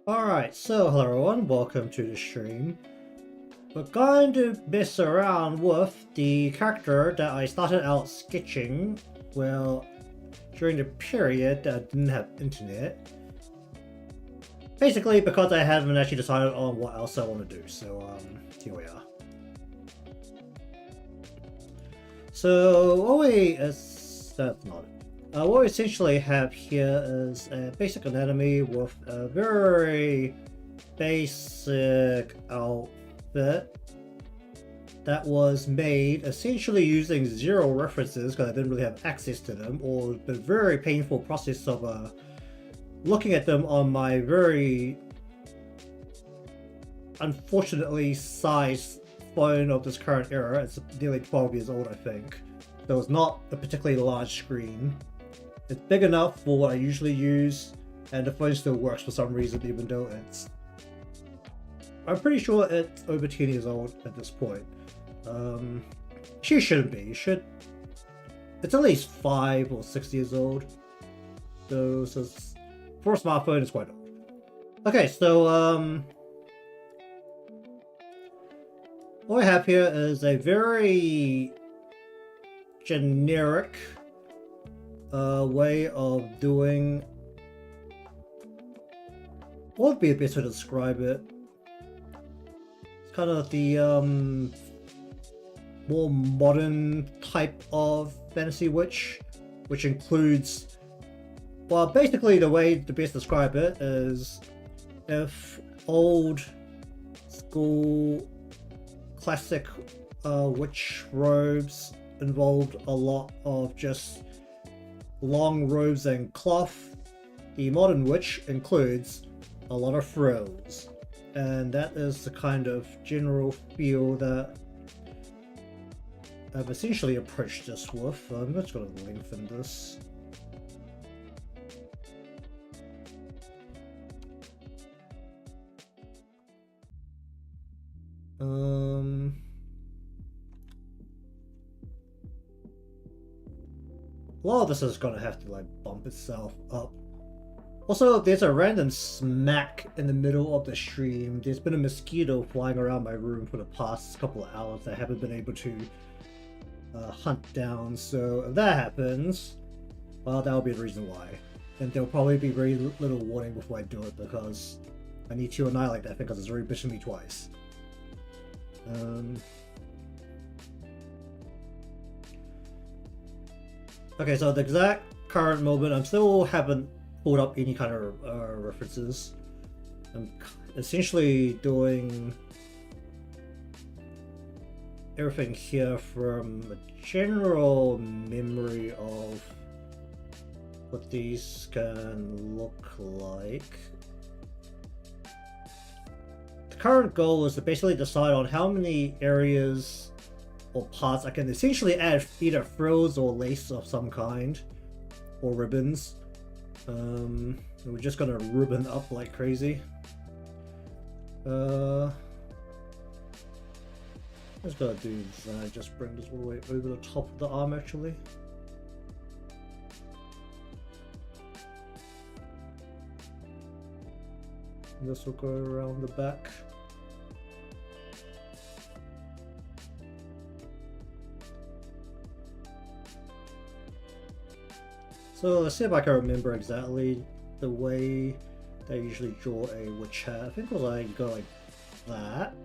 Alright, so hello everyone, welcome to the stream. We're going to mess around with the character that I started out sketching, well, during the period that I didn't have internet. Basically because I haven't actually decided on what else I want to do, so here we are. So what we essentially have here is a basic anatomy with a very basic outfit that was made essentially using zero references because I didn't really have access to them, or the very painful process of looking at them on my very unfortunately sized phone of this current era. It's nearly 12 years old, I think. So it's not a particularly large screen. It's big enough for what I usually use, and the phone still works for some reason, even though I'm pretty sure it's over 10 years old at this point. She shouldn't be. It's at least 5 or 6 years old. So for a smartphone, it's quite old. Okay, so what I have here is a very generic way of doing. What would be a best way to describe it? It's kind of the more modern type of fantasy witch, which includes, well, basically the way to best describe it is if old school classic witch robes involved a lot of just long robes and cloth, the modern witch includes a lot of frills, and that is the kind of general feel that I've essentially approached this with. I'm just going to lengthen this. A lot of this is going to have to like bump itself up. Also, there's a random smack in the middle of the stream. There's been a mosquito flying around my room for the past couple of hours that I haven't been able to hunt down. So if that happens, well, that'll be the reason why. And there'll probably be very little warning before I do it, because I need to annihilate that thing because it's already bitten me twice. Okay, so the exact current moment, I still haven't pulled up any kind of references. I'm essentially doing everything here from a general memory of what these can look like. The current goal is to basically decide on how many areas or parts I can essentially add either frills or lace of some kind, or ribbons. We're just gonna ribbon up like crazy. I'm just gonna do that, just bring this all the way over the top of the arm actually. And this will go around the back. So let's see if I can remember exactly the way that I usually draw a witch hat. I think it was like, you go like that.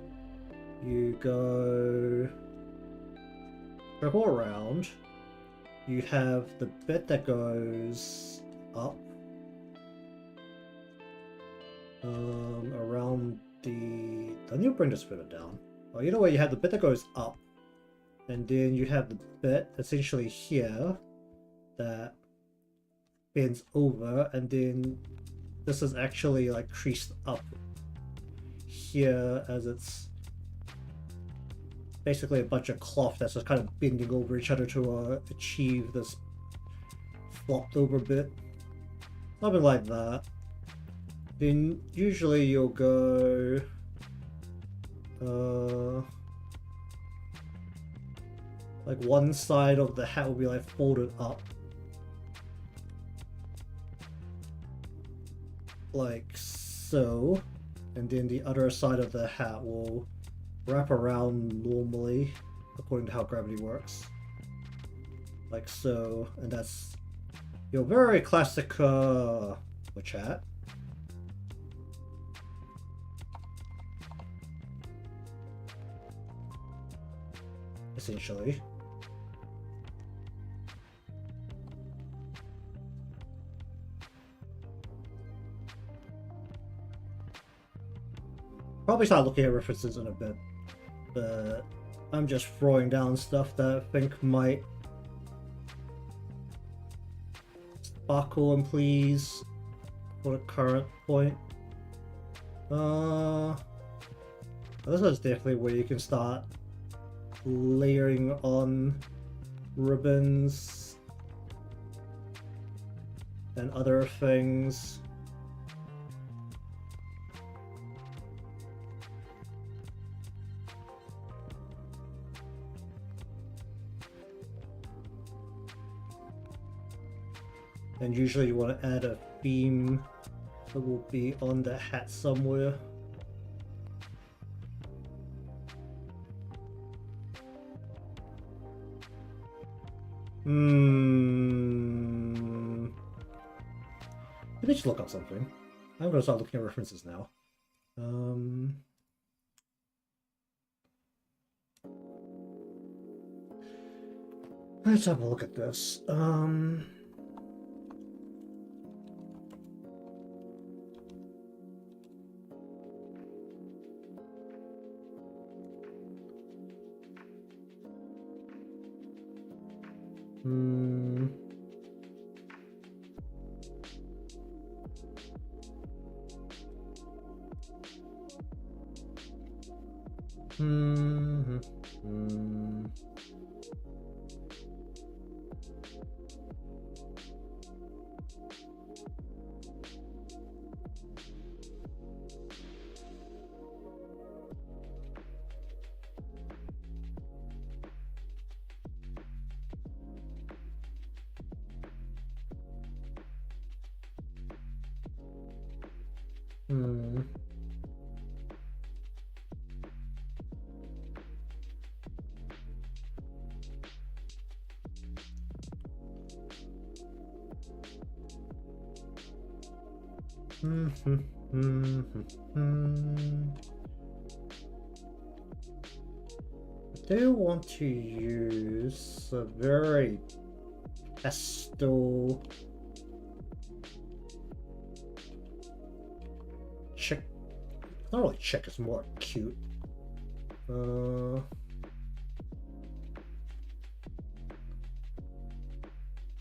You go circle around. You have the bit that goes up. Around the... I need to bring this further down. Well, either way, you have the bit that goes up. And then you have the bit essentially here that bends over, and then this is actually like creased up here, as it's basically a bunch of cloth that's just kind of bending over each other to achieve this flopped over bit. Something like that. Then usually you'll go like one side of the hat will be like folded up like so, and then the other side of the hat will wrap around normally according to how gravity works, like so, and that's your very classic witch hat. Essentially. Probably start looking at references in a bit, but I'm just throwing down stuff that I think might sparkle and please for the current point. This is definitely where you can start layering on ribbons and other things. And usually you want to add a theme that will be on the hat somewhere. Let me just look up something. I'm gonna start looking at references now. Let's have a look at this. I do want to use a very pastel chick. Not really chick, it's more cute.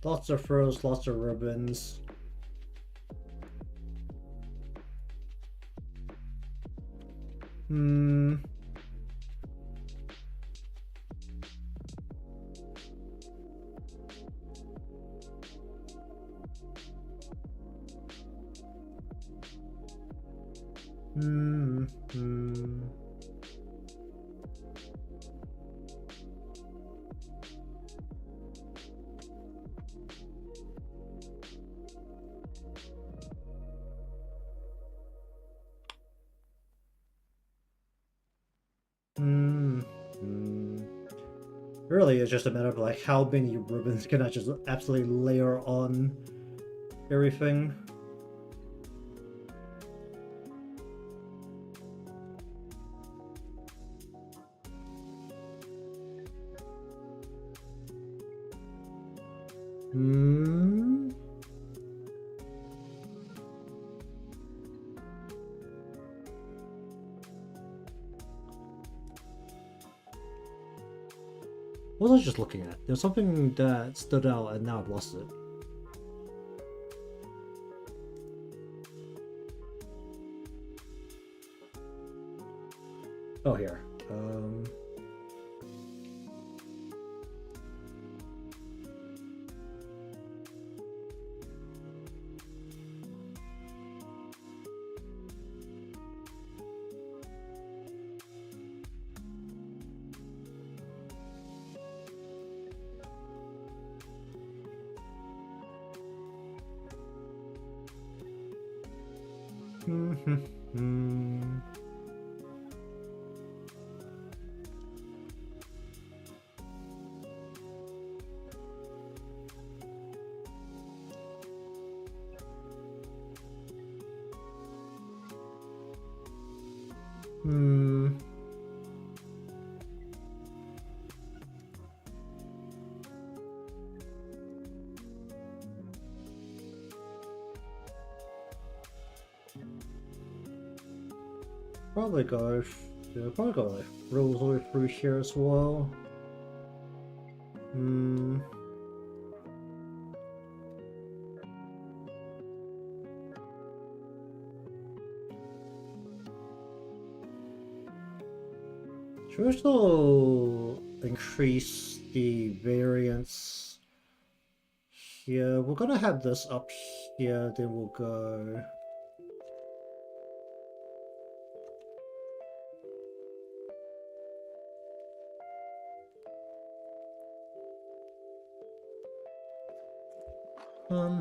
Lots of frills, lots of ribbons. Really, it's just a matter of like how many ribbons can I just absolutely layer on everything. What was I just looking at? There's something that stood out and now I've lost it. Oh, here. Probably go. Yeah, probably go like rules all the way through here as well. Should we still increase the variance here? We're gonna have this up here, then we'll go. Hum.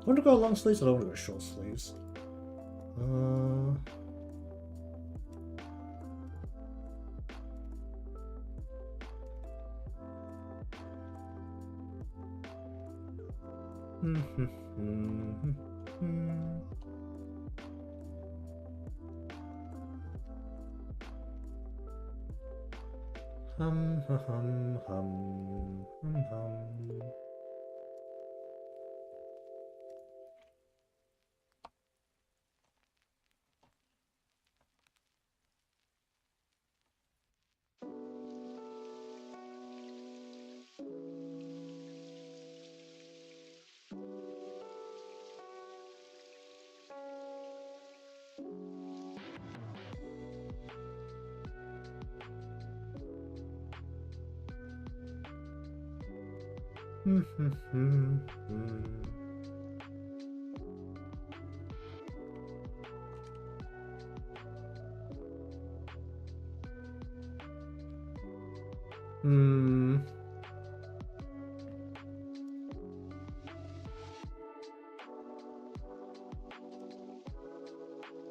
I want to go long sleeves, I don't want to go short sleeves.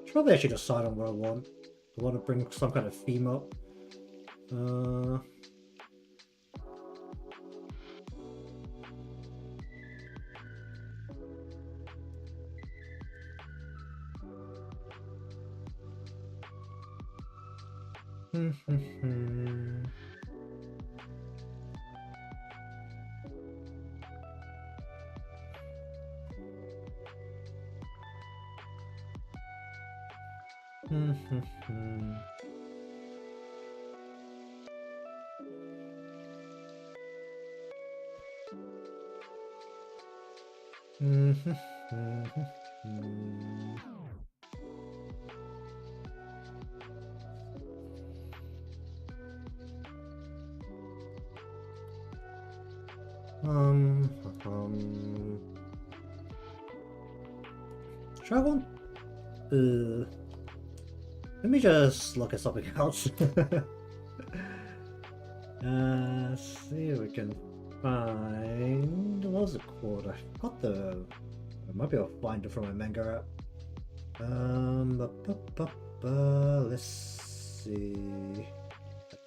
Should probably actually decide on what I want. I want to bring some kind of theme up. Should I want? Let me just look at something else. See if we can find. What was it called? I got the. I might be able to find it from my manga app. Let's see.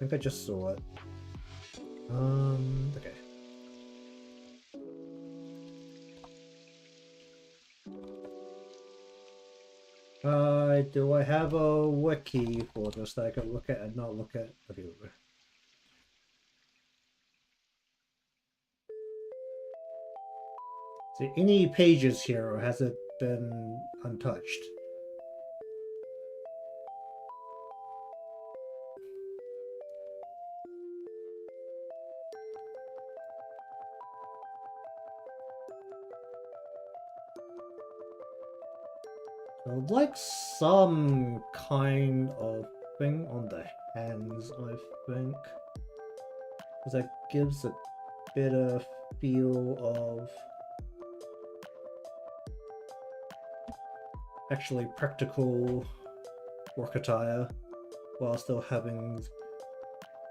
think I just saw it. Okay. Do I have a wiki for this that I can look at and not look at? Okay. See, any pages here, or has it been untouched? I would like some kind of thing on the hands, I think. Because that gives a bit of feel of actually practical work attire while still having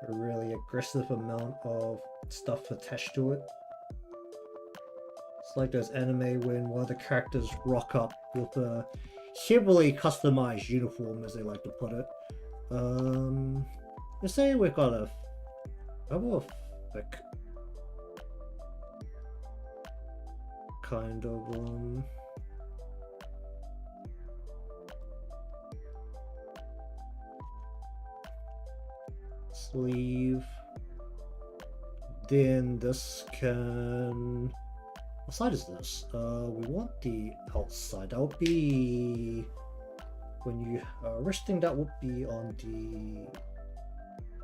a really aggressive amount of stuff attached to it. It's like those anime when one of the characters rock up with a heavily customized uniform, as they like to put it. Let's say we've got a more thick kind of sleeve. Then this can... What side is this? We want the outside. That would be... When you are resting, that would be on the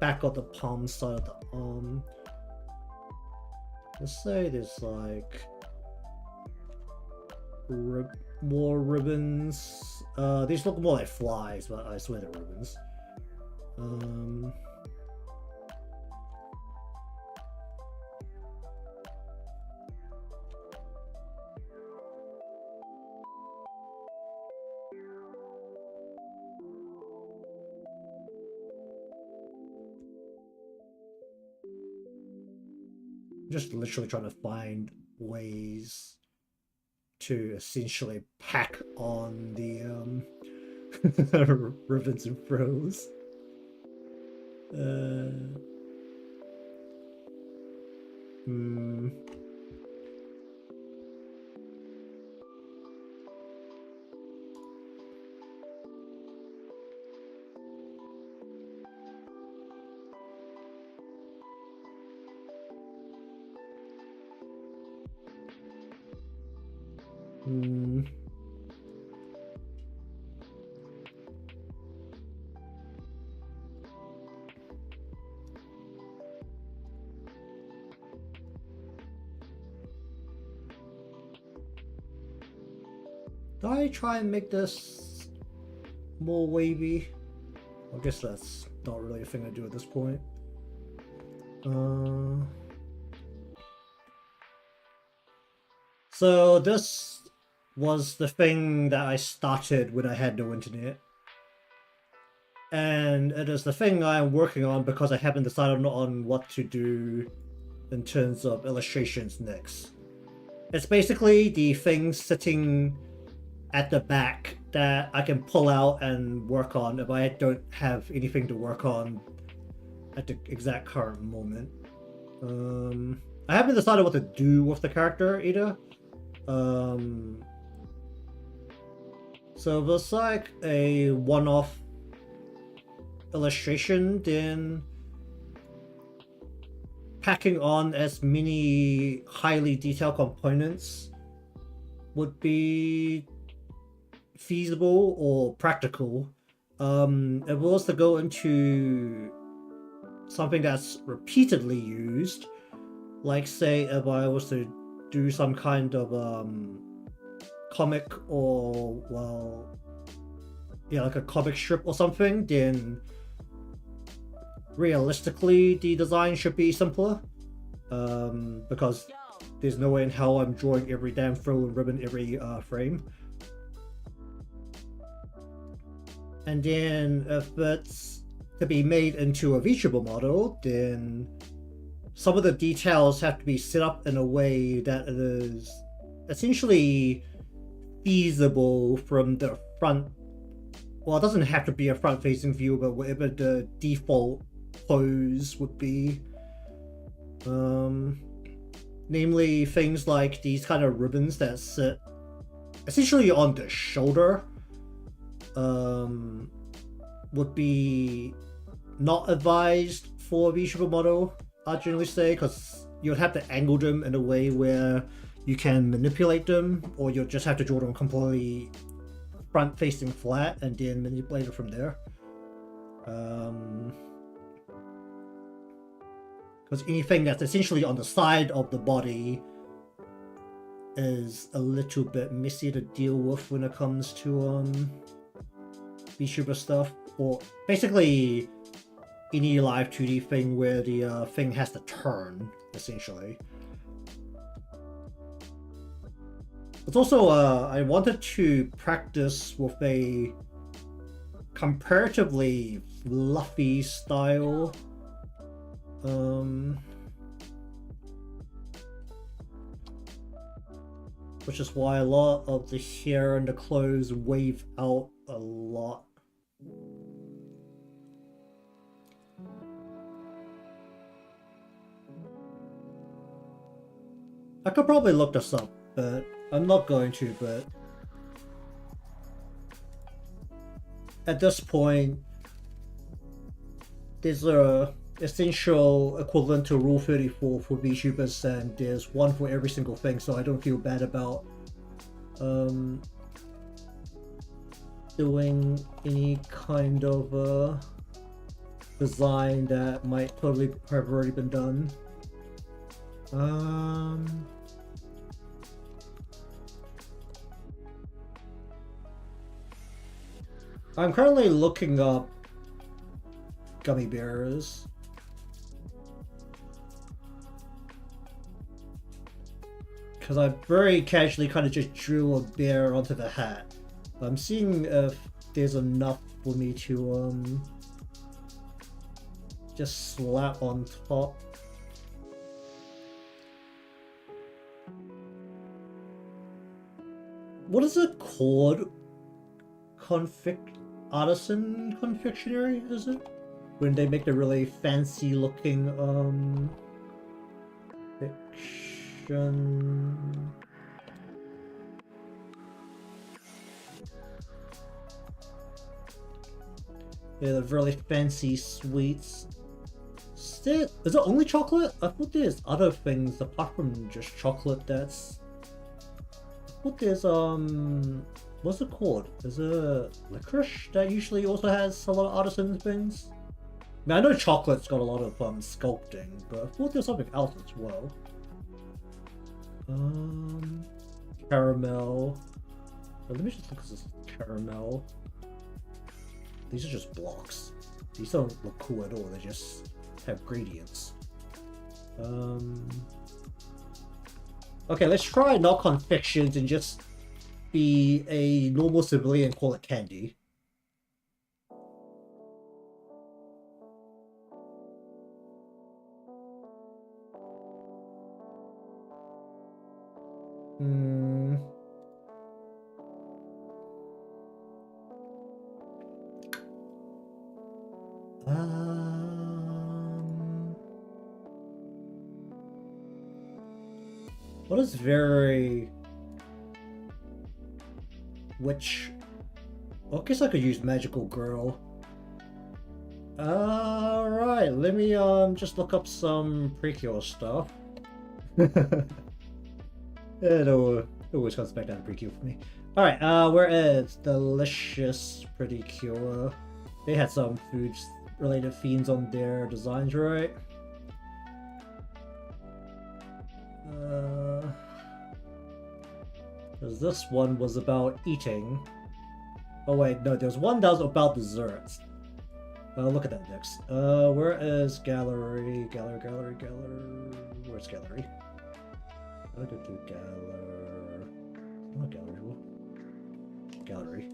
back of the palm side of the arm. Let's say there's like... more ribbons. These look more like flies, but I swear they're ribbons. Just literally trying to find ways to essentially pack on the ribbons and frills. Do I try and make this more wavy? I guess that's not really a thing I do at this point. So this was the thing that I started when I had no internet. And it is the thing I'm working on because I haven't decided on what to do in terms of illustrations next. It's basically the thing sitting at the back that I can pull out and work on if I don't have anything to work on at the exact current moment. I haven't decided what to do with the character either. So if it's like a one-off illustration, then packing on as many highly detailed components would be feasible or practical. If it was to go into something that's repeatedly used, like say if I was to do some kind of comic or, well, yeah, like a comic strip or something, then realistically the design should be simpler, because there's no way in hell I'm drawing every damn frill and ribbon every frame. And then if it's to be made into a reachable model, then some of the details have to be set up in a way that it is essentially feasible from the front. Well, it doesn't have to be a front-facing view, but whatever the default pose would be. Namely things like these kind of ribbons that sit essentially on the shoulder would be not advised for a VTuber model, I generally say, because you'd have to angle them in a way where you can manipulate them, or you'll just have to draw them completely front facing flat and then manipulate it from there. Because anything that's essentially on the side of the body is a little bit messy to deal with when it comes to VTuber stuff, or basically any live 2D thing where the thing has to turn, essentially. It's also, I wanted to practice with a comparatively fluffy style. Which is why a lot of the hair and the clothes wave out a lot. I could probably look this up, but I'm not going to, but at this point, there's a essential equivalent to Rule 34 for VTubers, and there's one for every single thing, so I don't feel bad about doing any kind of design that might totally have already been done. I'm currently looking up gummy bears. Because I very casually kind of just drew a bear onto the hat. I'm seeing if there's enough for me to just slap on top. What is it called? Artisan confectionery, is it? When they make the really fancy looking fiction. Yeah, the really fancy sweets. Is it only chocolate? I thought there's other things apart from just chocolate that's... I thought there's what's it called? Is it licorice that usually also has a lot of artisan things? I mean, I know chocolate's got a lot of sculpting, but I thought there's something else as well. Caramel. Let me just look at this caramel. These are just blocks. These don't look cool at all. They just have gradients. Okay, let's try not confections and just be a normal civilian, call it candy. What is very... Which... Well, I guess I could use Magical Girl. Alright, let me just look up some Precure stuff. It always comes back down to Precure for me. Alright, where is Delicious Pretty Cure? They had some food-related themes on their designs, right? Because this one was about eating. Oh wait, no, there's one that was about desserts. Look at that next. Where is gallery? Gallery. Where's gallery? I go to gallery. Not gallery. Gallery.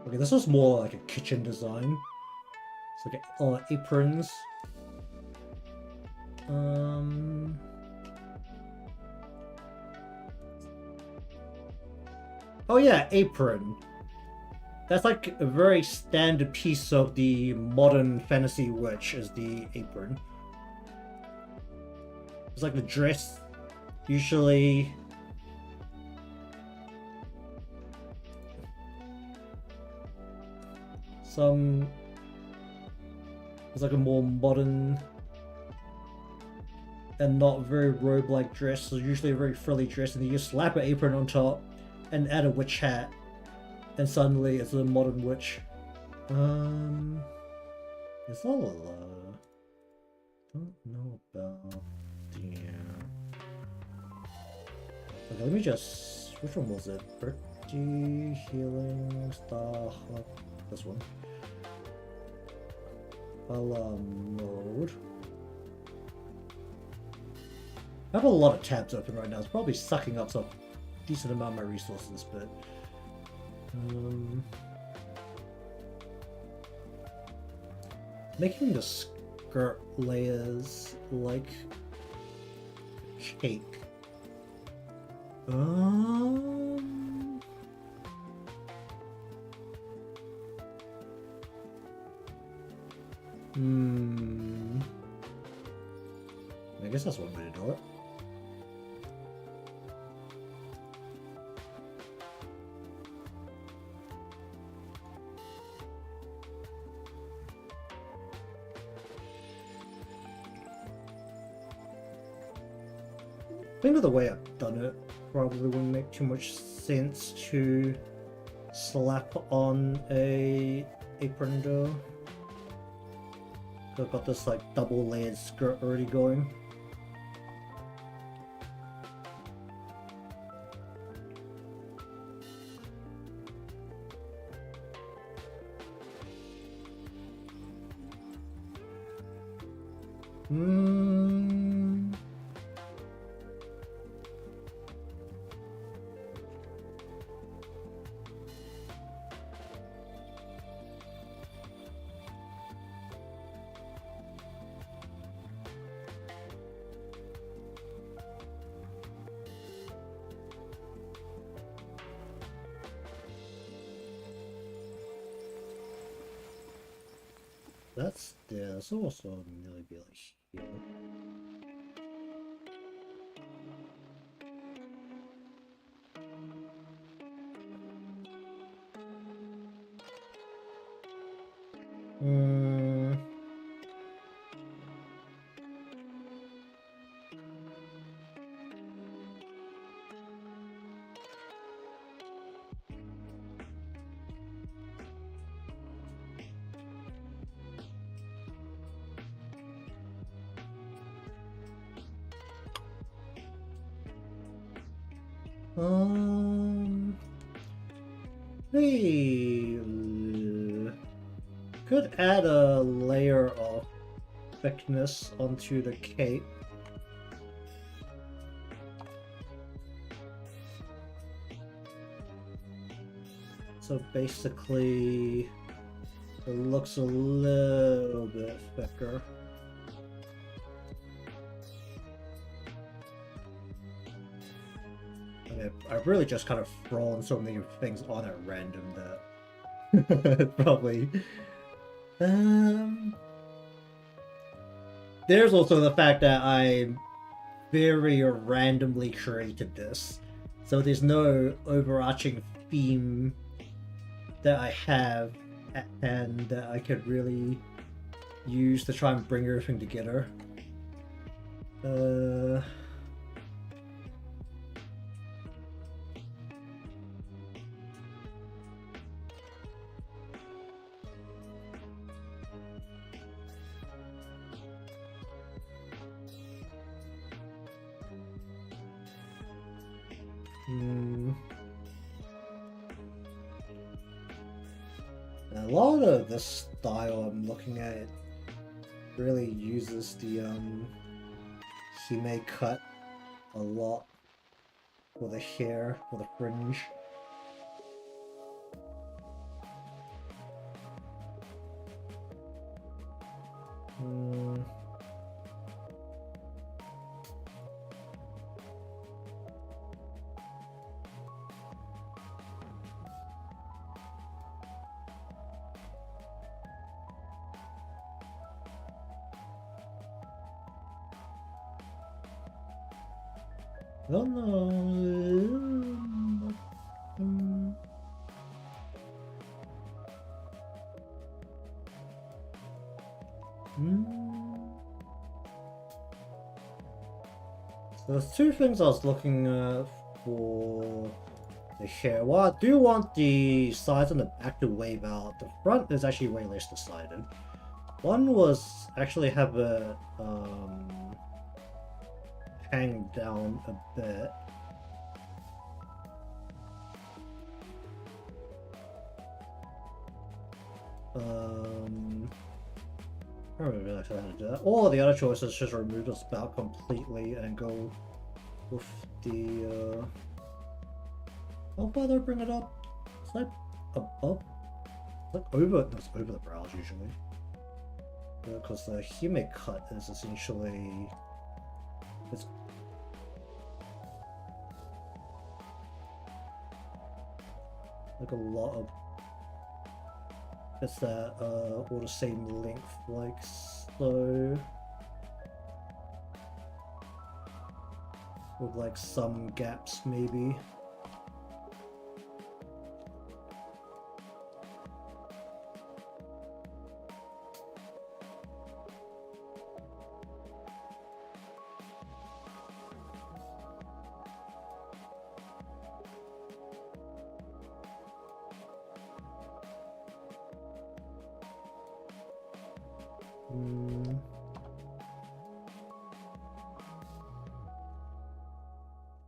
Okay, this was more like a kitchen design. It's like aprons. Oh yeah, apron. That's like a very standard piece of the modern fantasy witch is the apron. It's like the dress, usually. It's like a more modern and not very robe-like dress. So usually a very frilly dress, and then you just slap an apron on top and add a witch hat, and suddenly it's a modern witch. It's all don't know about the. Okay, let me just. Which one was it? Pretty healing star. This one. Mode. I have a lot of tabs open right now. It's probably sucking up some decent amount of my resources, but making the skirt layers like cake. I guess that's one way to do it. I think of the way I've done it, probably wouldn't make too much sense to slap on a apron though. I've got this like double layered skirt already going. That's also really be like here. Hey, could add a layer of thickness onto the cape. So basically, it looks a little bit thicker. I've really just kind of thrown so many things on at random that probably. There's also the fact that I very randomly created this, so there's no overarching theme that I have at hand that I could really use to try and bring everything together. A lot of the style I'm looking at really uses the Hime cut a lot for the hair, for the fringe. I don't know. So there's two things I was looking for the hair. Well, I do want the sides and the back to wave out. The front is actually way less decided. One was actually have a hang down a bit. I don't really realize how to do that. Or the other choice is just remove the spout completely and go with the how far do I bring it up? It's like above, like over. That's over the brows usually. Because the hime cut is essentially it's like a lot of it's that all the same length, like so, with like some gaps maybe.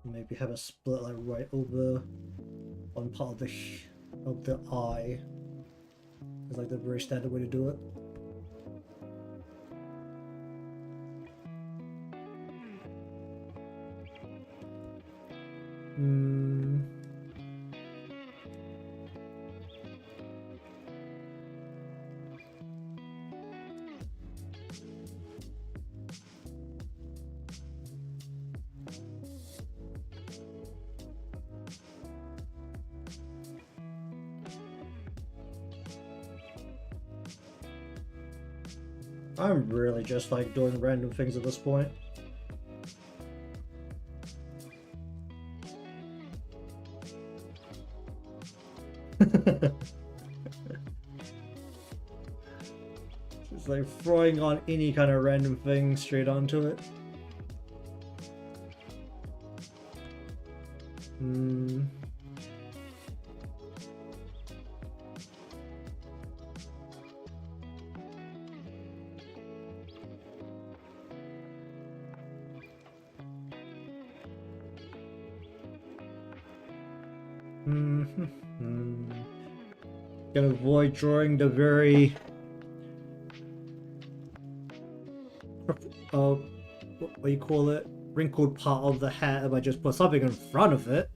Maybe have a split like right over on part of the eye. It's like the very standard way to do it. I'm really just like doing random things at this point. It's like throwing on any kind of random thing straight onto it. Gonna avoid drawing the very what do you call it? Wrinkled part of the hat if I just put something in front of it.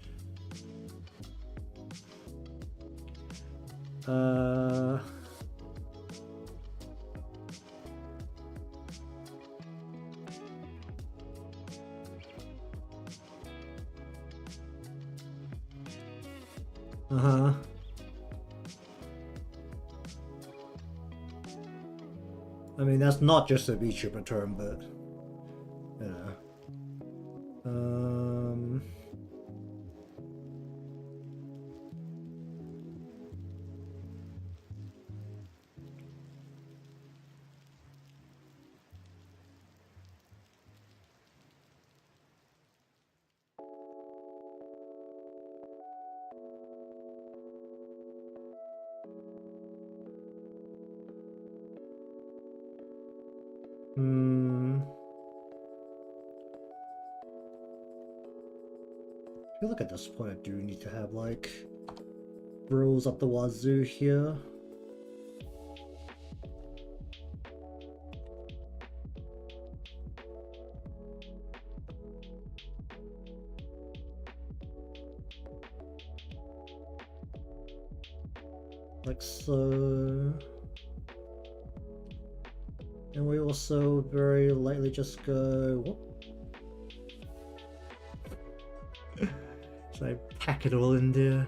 I mean, that's not just a VTuber term, but yeah. I feel like at this point I do need to have like rules up the wazoo here. Like so. And we also very lightly just go, whoop. So I pack it all in there.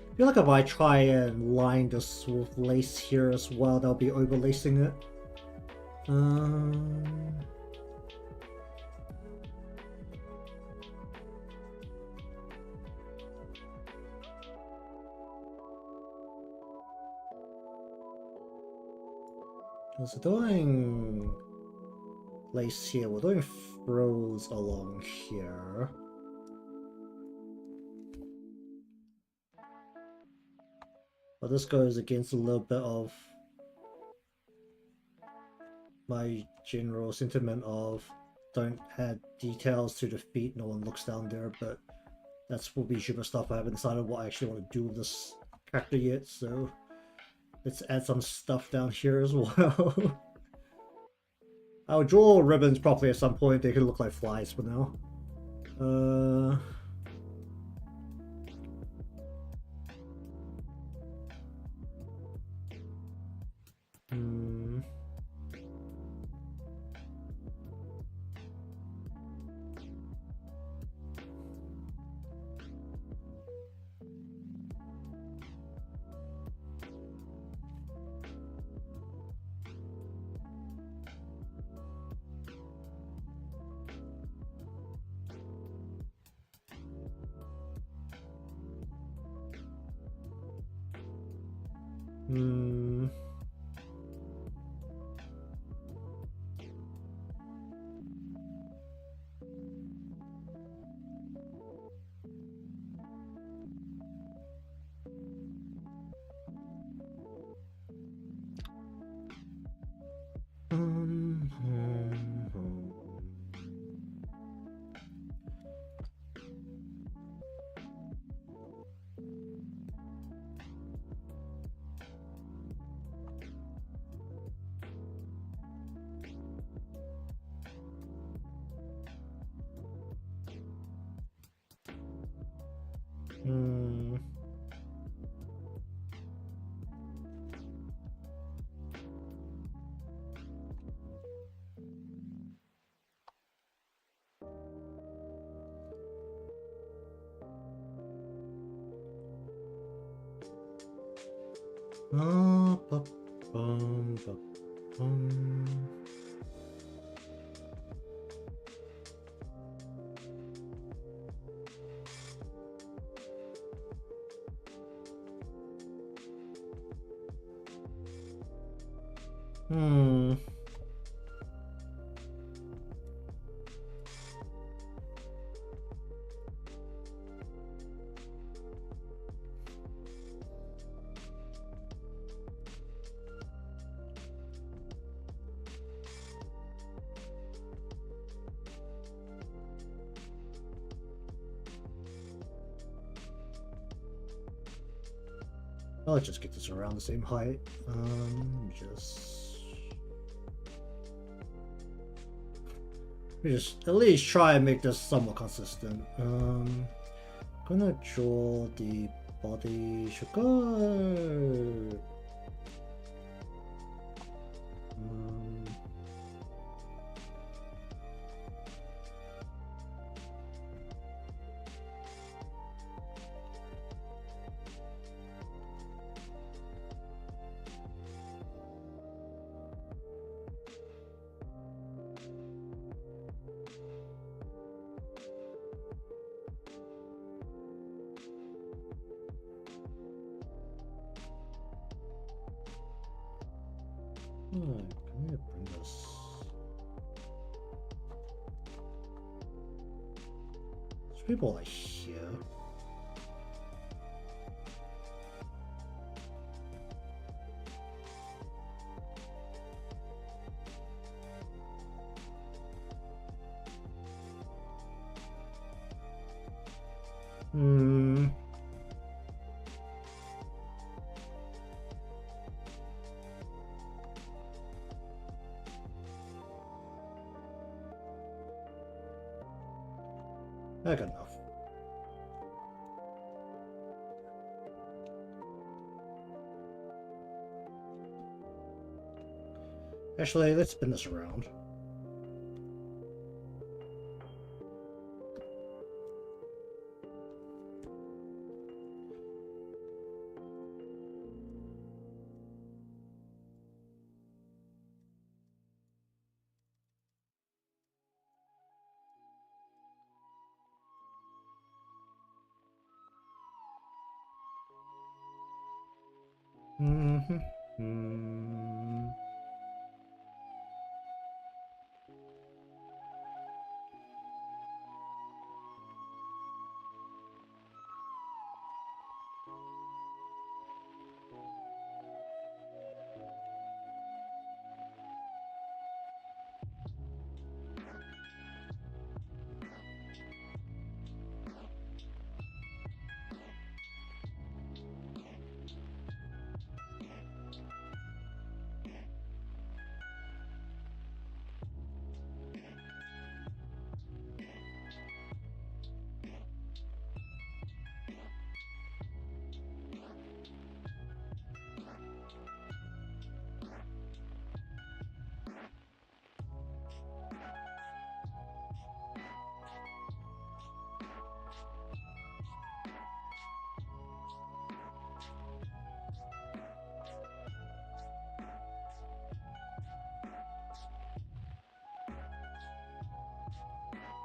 I feel like if I try and line this with lace here as well, that'll be overlacing it. So doing lace here, we're doing frills along here. But this goes against a little bit of my general sentiment of don't add details to the feet, no one looks down there, but that's probably super stuff. I haven't decided what I actually want to do with this character yet, so let's add some stuff down here as well. I'll draw ribbons properly at some point. They can look like flies for now. I'll just get this around the same height. Just at least try and make this somewhat consistent. Gonna draw the body. Should go. can we bring this? There's people like here. Hmm. I got enough. Actually, let's spin this around. Mm-hmm. Mm.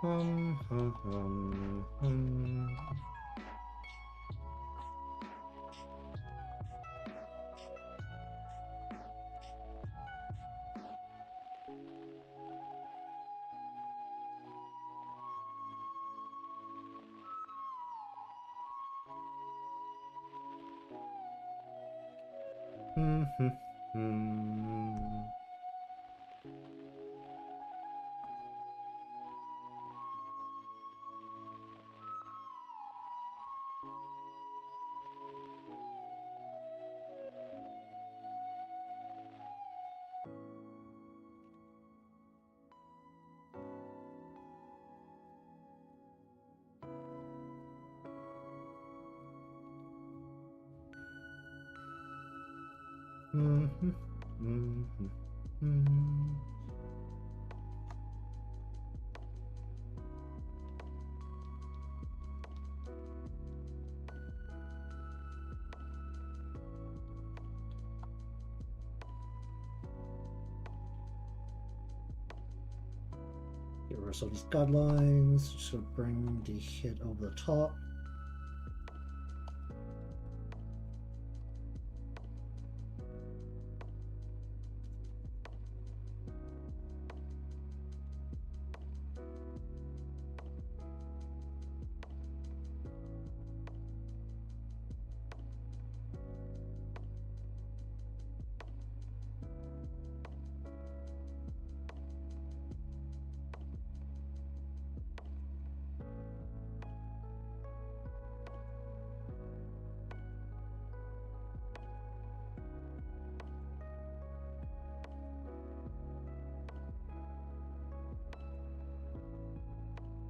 Hum, hum, hum, hum. Mhm, mm. Mhm, mhm, mm. Get rid of these guidelines. Just gonna bring the head over the top.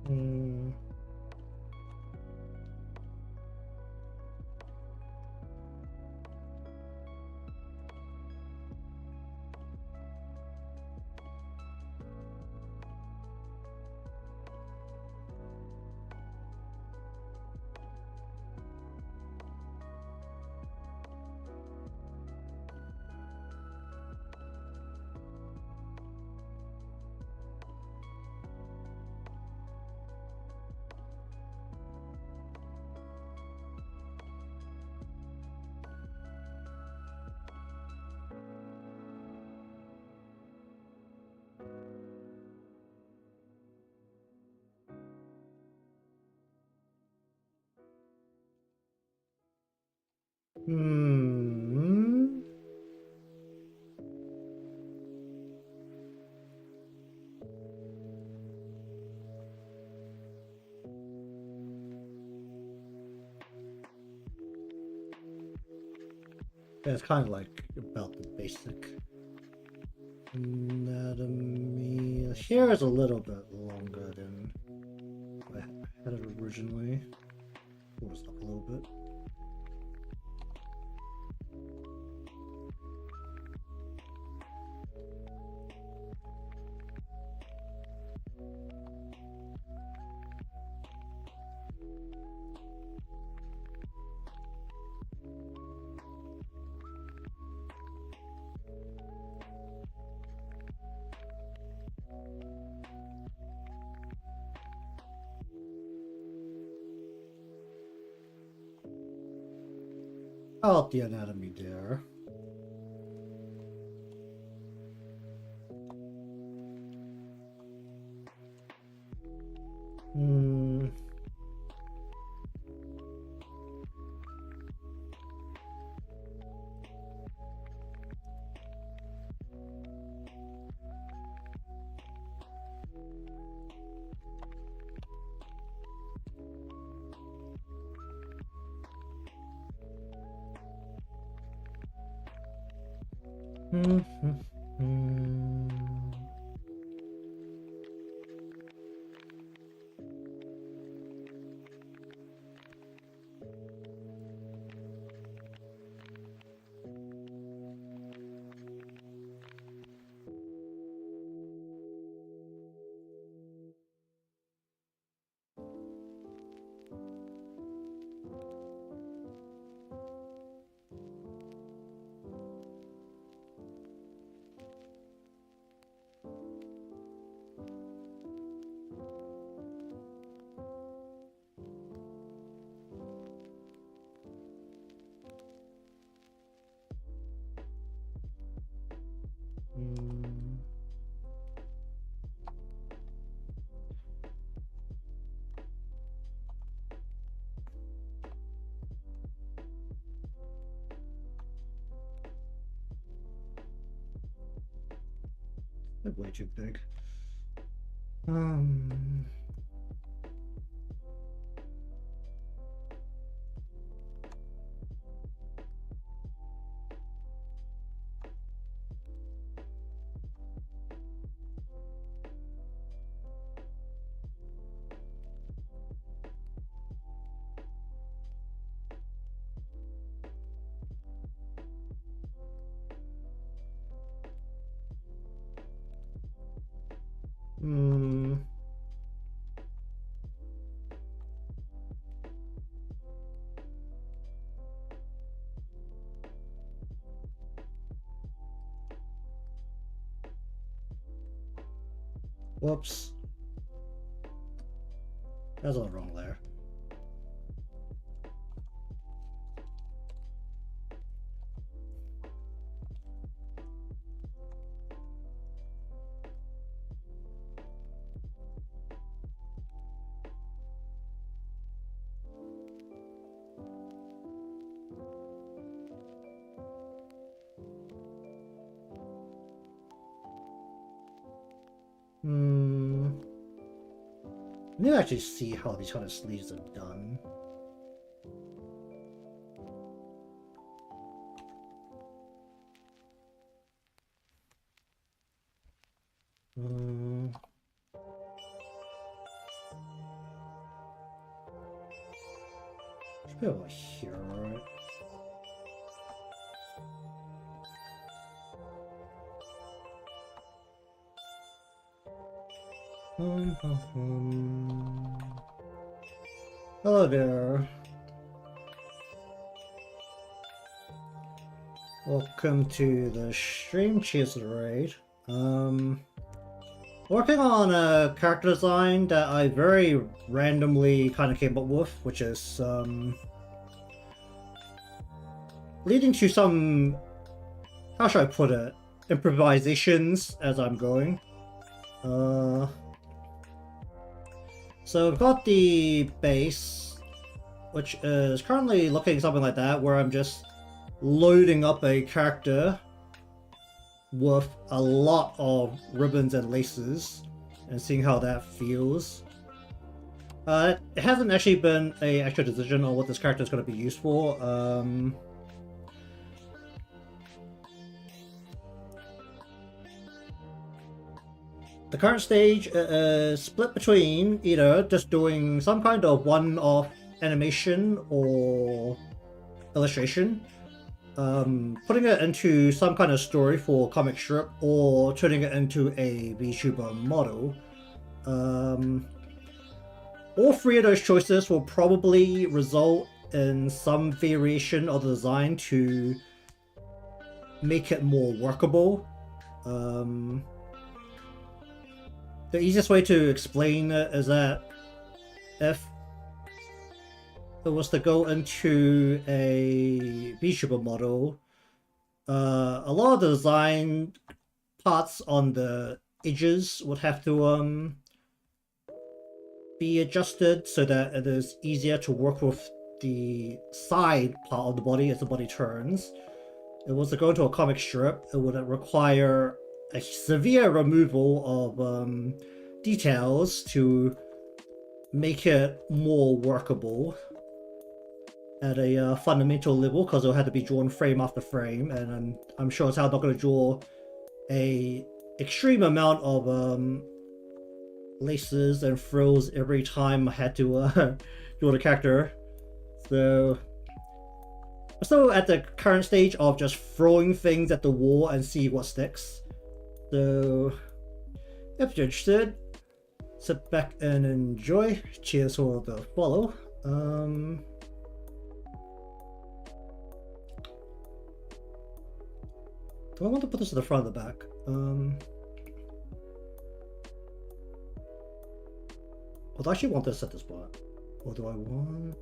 Mm. Hmm. Yeah, it's kind of like about the basic anatomy. Here is a little bit longer than I had it originally. Pull this up a little bit. Out the anatomy there. Hmm. Hmm. They're way too big. Um. Hmm. Whoops. That's all wrong there. Hmm. Let me actually see how these kind of sleeves are done. Hmm. Should be over here, right? Hello there. Welcome to the stream. Cheers to the raid. Working on a character design that I very randomly kind of came up with, which is leading to some, how should I put it, improvisations as I'm going. So I've got the base, which is currently looking something like that, where I'm just loading up a character with a lot of ribbons and laces and seeing how that feels. It hasn't actually been an actual decision on what this character is going to be used for. The current stage is split between either just doing some kind of one-off animation or illustration, putting it into some kind of story for comic strip, or turning it into a VTuber model. All three of those choices will probably result in some variation of the design to make it more workable. The easiest way to explain it is that if it was to go into a VTuber model, a lot of the design parts on the edges would have to be adjusted so that it is easier to work with the side part of the body as the body turns. If it was to go into a comic strip, it would require a severe removal of details to make it more workable at a fundamental level, because it'll have to be drawn frame after frame, and I'm sure it's not going to draw a extreme amount of laces and frills every time I had to draw the character. So we're still at the current stage of just throwing things at the wall and see what sticks. So if you're interested, sit back and enjoy. Cheers for the follow. Do I want to put this to the front or the back? Do I actually want this at this spot? Or do I want...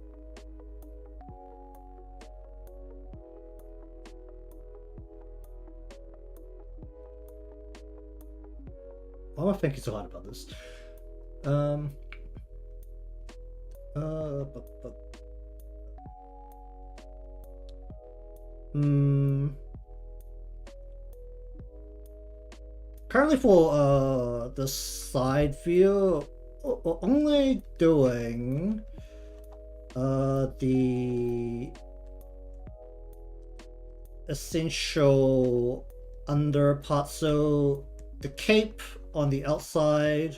Why am I thinking so hard about this? Currently for the side view, we're only doing the essential under part, so the cape on the outside,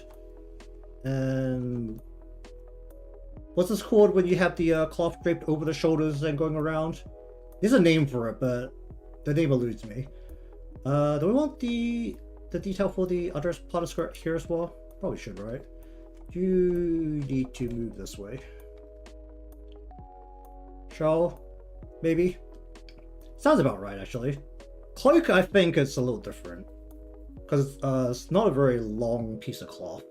and what's this called when you have the cloth draped over the shoulders and going around? There's a name for it, but the name eludes me. Do we want the detail for the other part of skirt here as well? Probably should, right? You need to move this way. Shawl, maybe? Sounds about right, actually. Cloak, I think, is a little different, because it's not a very long piece of cloth.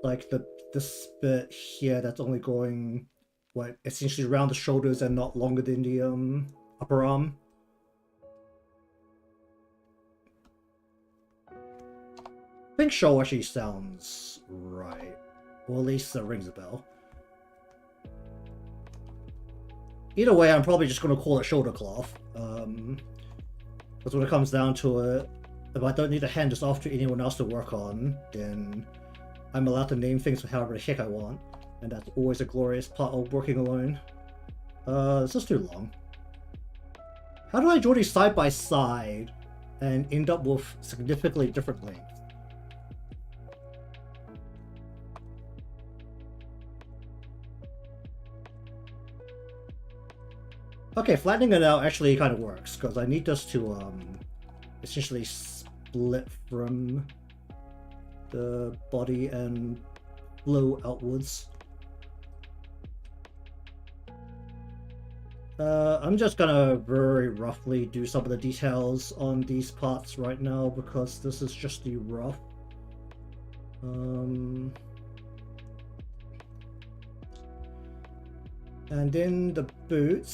Like this bit here that's only going, what, essentially around the shoulders and not longer than the upper arm. I think shawl actually sounds right. Or at least rings a bell. Either way, I'm probably just going to call it shoulder cloth. Because when it comes down to it, if I don't need to hand this off to anyone else to work on, then I'm allowed to name things however the heck I want. And that's always a glorious part of working alone. This is too long. How do I draw these side by side and end up with significantly different lengths? Okay, flattening it out actually kind of works, because I need this to essentially split from the body and flow outwards. I'm just gonna very roughly do some of the details on these parts right now, because this is just the rough. And then the boots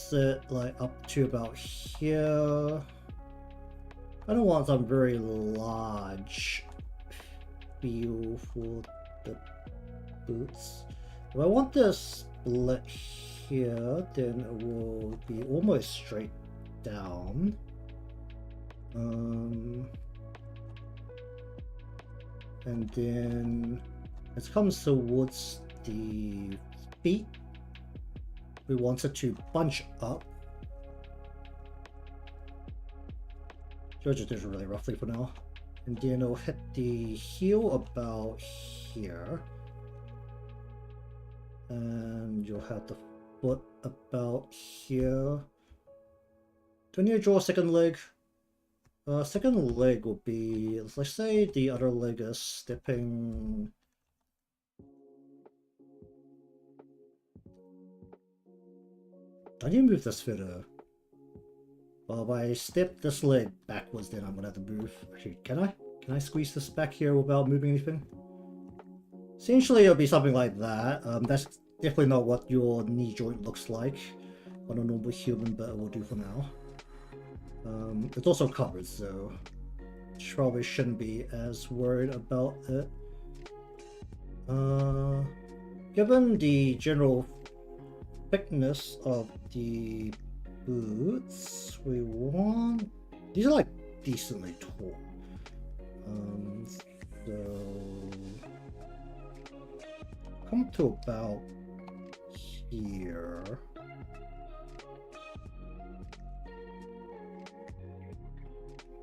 sit like up to about here. I don't want some very large feel for the boots. If I want this split here, then it will be almost straight down. And then as it comes towards the feet, we want it to bunch up. Just do it really roughly for now. And then it'll hit the heel about here. And you'll have the foot about here. Do I need to draw a second leg? Second leg will be, let's say the other leg is stepping... I need to move this further. Well, if I step this leg backwards, then I'm gonna have to move. Actually, can I? Can I squeeze this back here without moving anything? Essentially, it'll be something like that. That's definitely not what your knee joint looks like on a normal human, but it will do for now. It's also covered, so probably shouldn't be as worried about it. Given the general thickness of the boots, we want... These are like decently tall. So come to about here.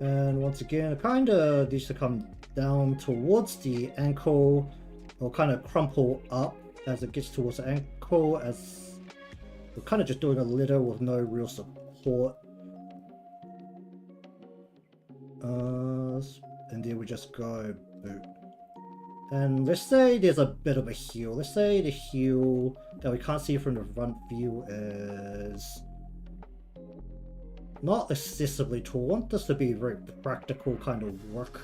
And once again, it kind of needs to come down towards the ankle, or kind of crumple up as it gets towards the ankle, as we're kind of just doing a litter with no real support. And then we just go boot. And let's say there's a bit of a heel. Let's say the heel that we can't see from the front view is not excessively tall. I want this to be very practical kind of work.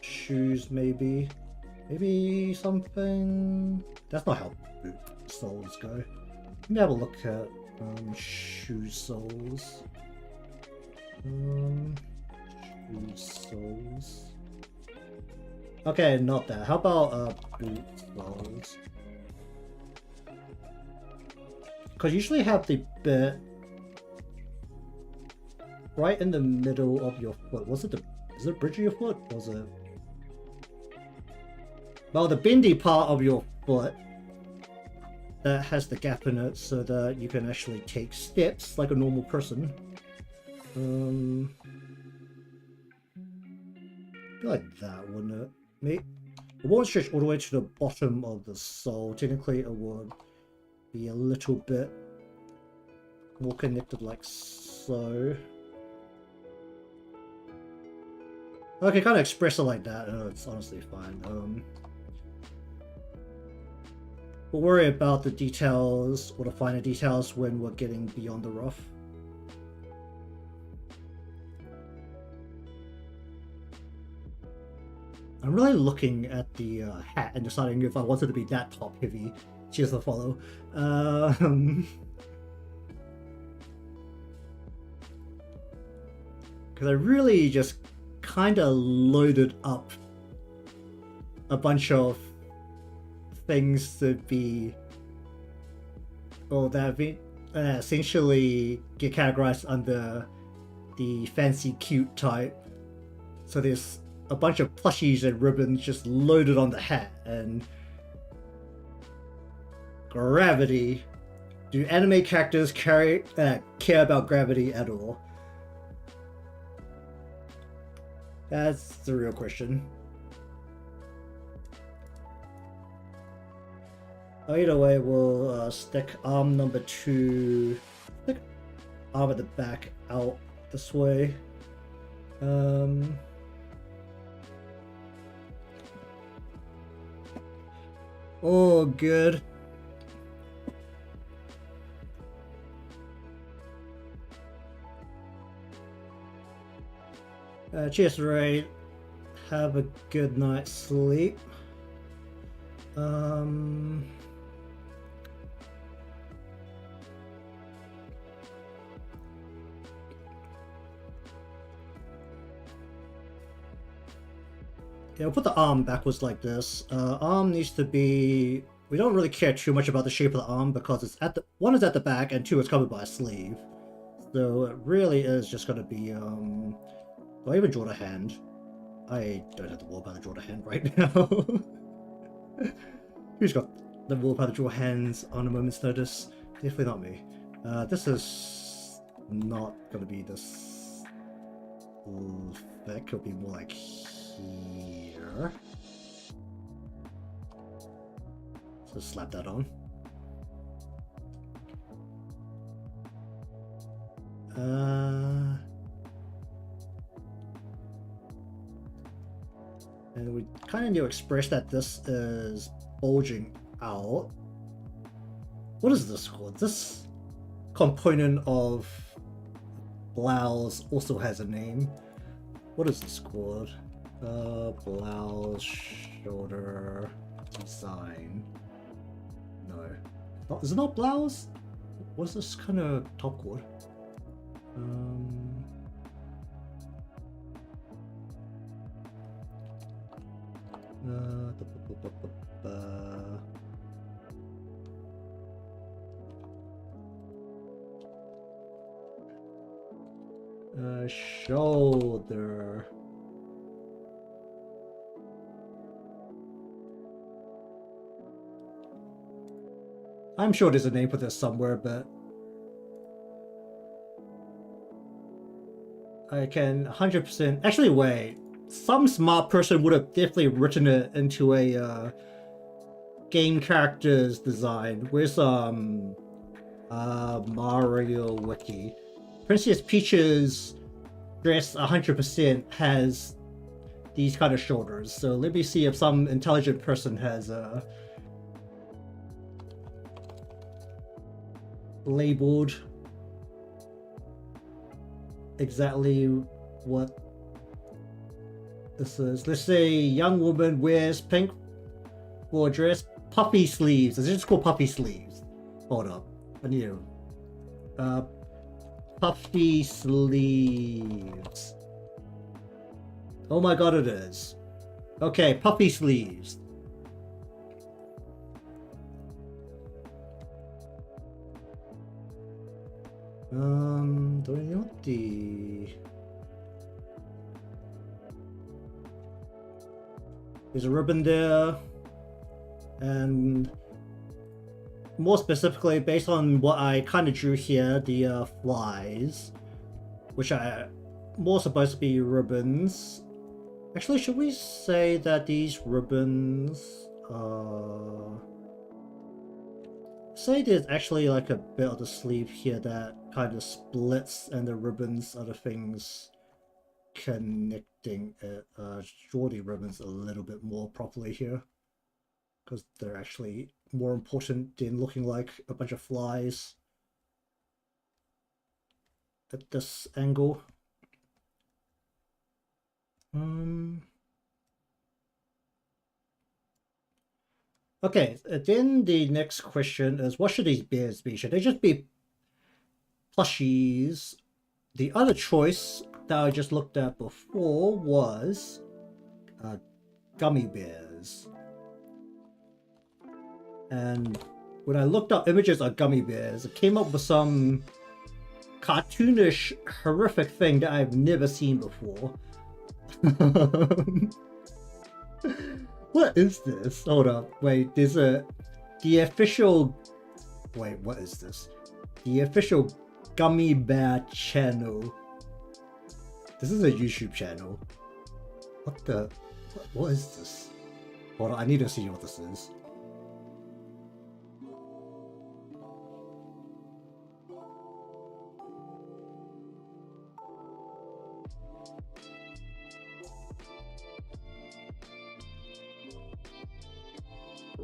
Shoes maybe. Maybe something... That's not how boot soles go. Let me have a look at shoe soles. Shoe soles. Okay, not that. How about boot soles? Because you usually have the bit right in the middle of your foot. Was it the... Is it the bridge of your foot? Or was it... Well, the bendy part of your foot that has the gap in it so that you can actually take steps like a normal person. Be like that, wouldn't it? Maybe it won't stretch all the way to the bottom of the sole. Technically, it would be a little bit more connected like so. Okay, kind of express it like that. It's honestly fine. We'll worry about the details, or the finer details, when we're getting beyond the rough. I'm really looking at the hat and deciding if I wanted to be that top heavy. Cheers to follow. Because I really just kind of loaded up a bunch of things to be, or that be essentially get categorized under the fancy cute type. So there's a bunch of plushies and ribbons just loaded on the hat. And gravity. Do anime characters care about gravity at all? That's the real question. Either way, we'll stick arm number 2, stick arm at the back out this way. Oh, good. Cheers, Ray. Have a good night's sleep. Yeah, we'll put the arm backwards like this. Arm needs to be... We don't really care too much about the shape of the arm because it's at the... One is at the back and 2 is covered by a sleeve. though it really is just gonna be do I even draw the hand? I don't have the willpower to draw the hand right now. Who's got the willpower to draw hands on a moment's notice? Definitely not me. This is not gonna be this. That could be more like here. So slap that on. And we kind of need to express that this is bulging out. What is this called? This component of blouse also has a name. What is this called? Blouse shoulder design. No. Oh, is it not blouse? What's this kind of top called? Shoulder. I'm sure there's a name for this somewhere, but I can 100%. Actually, wait. Some smart person would have definitely written it into a game character's design. Where's Mario Wiki? Princess Peach's dress 100% has these kind of shoulders. So let me see if some intelligent person has labeled exactly what this is. Let's say young woman wears pink for a dress, puffy sleeves. Is it just called puffy sleeves? Hold up, I need to puffy sleeves. Oh my god, it is. Okay, puffy sleeves. Do I know there's a ribbon there, and more specifically, based on what I kind of drew here, the flies, which are more supposed to be ribbons. Actually, should we say that these ribbons say there's actually like a bit of the sleeve here that kind of splits, and the ribbons are the things connecting it. Draw the ribbons a little bit more properly here, because they're actually more important than looking like a bunch of flies at this angle. Okay, then the next question is, what should these bears be? Should they just be plushies? The other choice that I just looked at before was gummy bears. And when I looked up images of gummy bears, it came up with some cartoonish, horrific thing that I've never seen before. What is this? Hold up. Wait, there's the official... Wait, what is this? The official Gummy Bear channel. This is a YouTube channel. What the... What is this? Hold on, I need to see what this is.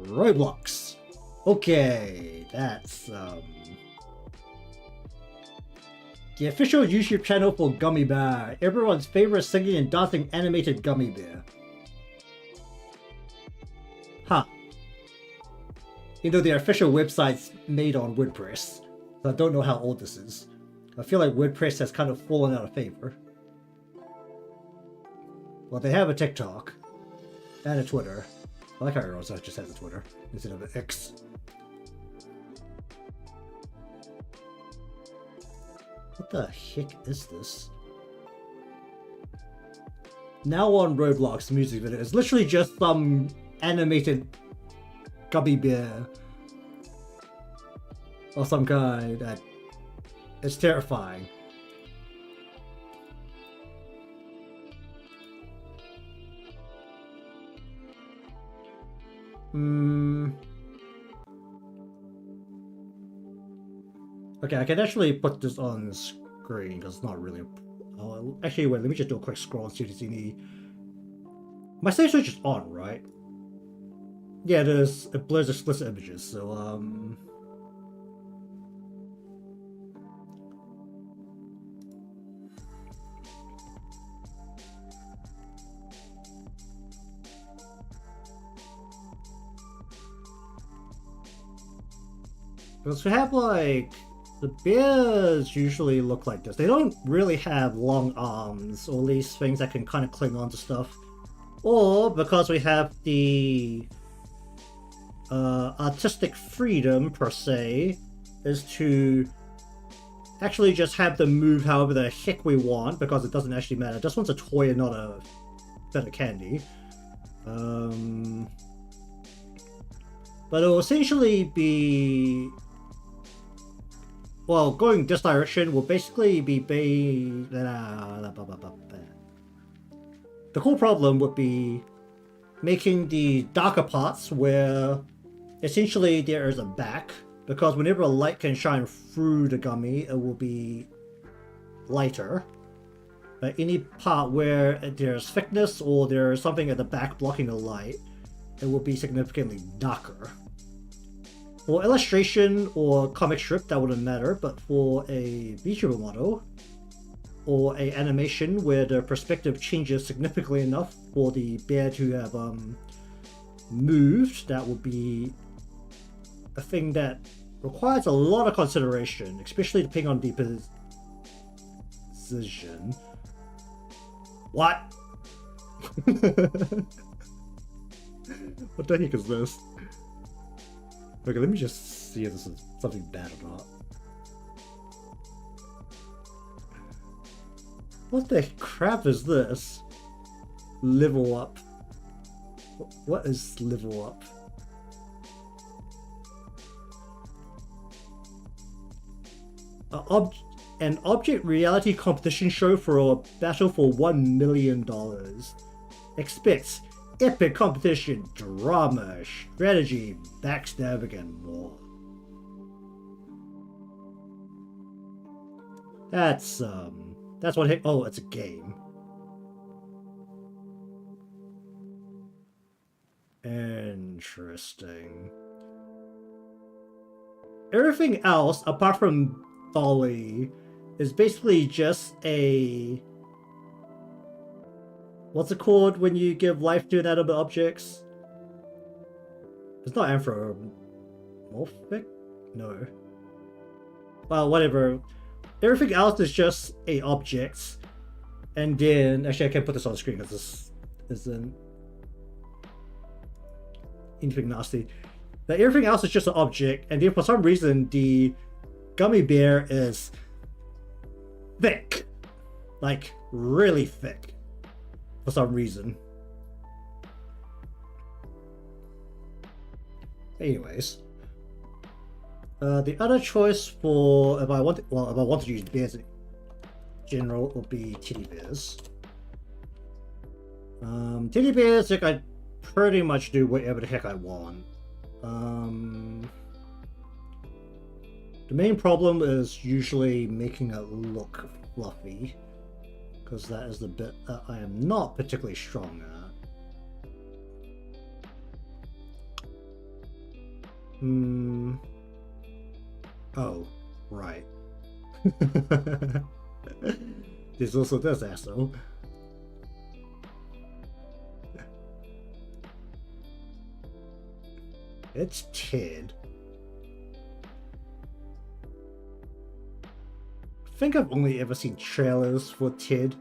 Roblox. Okay, that's the official YouTube channel for Gummy Bear, everyone's favorite singing and dancing animated gummy bear. Huh. You know, their official website's made on WordPress, so I don't know how old this is. I feel like WordPress has kind of fallen out of favor. Well, they have a TikTok and a Twitter. I like how everyone just has a Twitter instead of an X. What the heck is this? Now on Roblox music video. It's literally just some animated gummy bear or some guy that is terrifying. Okay, I can actually put this on screen because it's not really. Actually, wait. Let me just do a quick scroll and see if there's any. My save switch is on, right? Yeah, it blurs explicit images. So because we have like the bears usually look like this. They don't really have long arms, or at least things that can kind of cling on to stuff. Or because we have the artistic freedom per se, is to actually just have them move however the heck we want, because it doesn't actually matter. This one's a toy and not a bit of candy. But it will essentially be, well, going this direction will basically be the core problem would be making the darker parts where essentially there is a back, because whenever a light can shine through the gummy, it will be lighter. But any part where there's thickness or there's something at the back blocking the light, it will be significantly darker. For illustration or comic strip, that wouldn't matter, but for a VTuber model or a animation where the perspective changes significantly enough for the bear to have moved, that would be a thing that requires a lot of consideration, especially depending on the position. What? What the heck is this? Okay, let me just see if this is something bad or not. What the crap is this? Level up. What is level up? An object reality competition show for a battle for $1 million. Expects epic competition, drama, strategy, backstabbing, and more. That's what. Oh, it's a game. Interesting. Everything else, apart from Dolly, is basically just a... What's it called when you give life to inanimate objects? It's not anthropomorphic? No. Well, whatever. Everything else is just a object. And then... Actually, I can't put this on the screen because this isn't anything nasty. But everything else is just an object, and then for some reason the gummy bear is thick. Like, really thick. For some reason. Anyways. The other choice for if I want to use bears in general would be teddy bears. Teddy bears, like, I pretty much do whatever the heck I want. The main problem is usually making it look fluffy, because that is the bit that I am not particularly strong at. Oh, right. There's also this asshole. It's Ted. I think I've only ever seen trailers for Ted.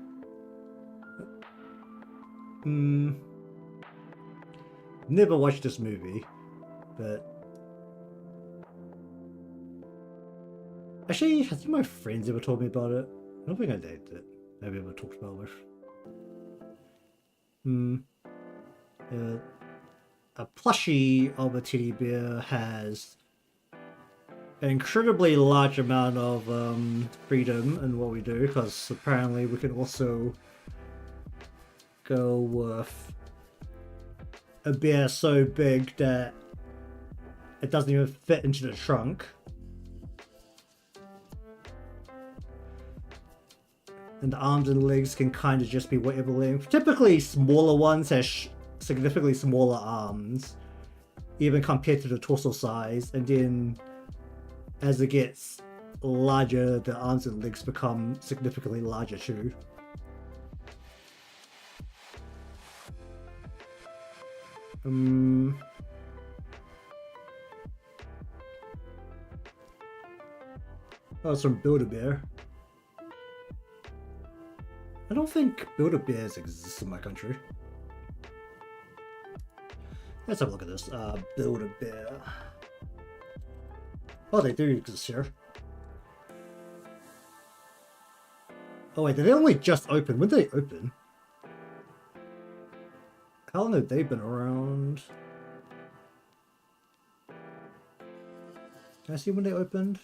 Never watched this movie, but Actually, I think my friends ever told me about it. I don't think I did. Maybe ever talked about it. Hmm. A plushie of a teddy bear has an incredibly large amount of freedom in what we do, because apparently we can also go with a bear so big that it doesn't even fit into the trunk. And the arms and legs can kind of just be whatever length. Typically, smaller ones have significantly smaller arms, even compared to the torso size. And then, as it gets larger, the arms and legs become significantly larger too. Oh, it's from Build-A-Bear. I don't think Build-A-Bears exist in my country. Let's have a look at this. Build-A-Bear. Oh, they do exist here. Oh wait, did they only just open? When did they open? How long have they been around? Can I see when they opened?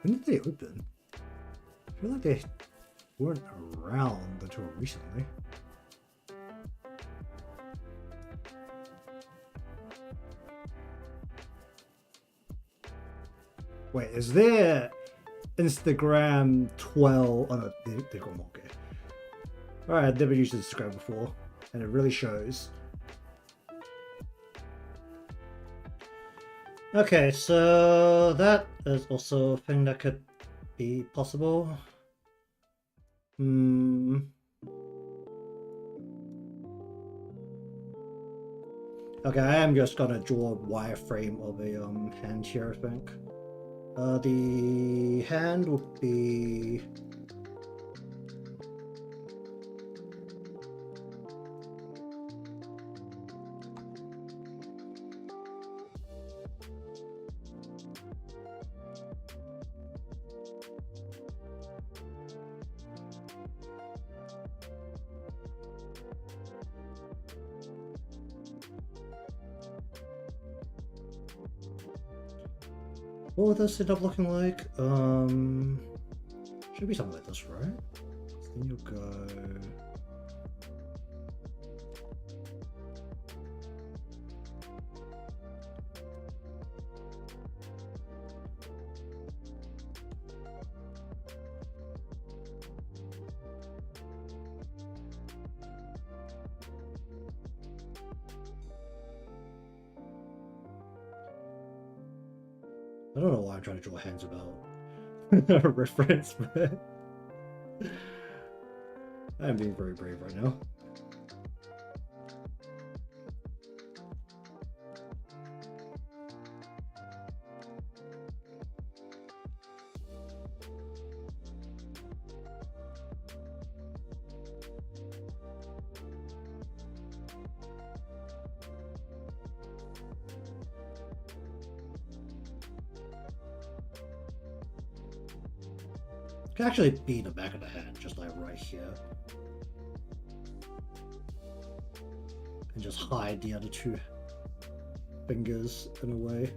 When did they open? I feel like they weren't around until recently. Wait, is there Instagram 12? Oh no, they got more. Okay. Alright, I've never used Instagram before, and it really shows. Okay, so that is also a thing that could be possible. Okay, I am just gonna draw a wireframe of a hand here, I think. The hand would be... What would this end up looking like? Should be something like this, right? Then you'll go... I don't know why I'm trying to draw hands about a reference, but I'm being very brave right now. Can actually be the back of the hand, just like right here. And just hide the other two fingers in a way.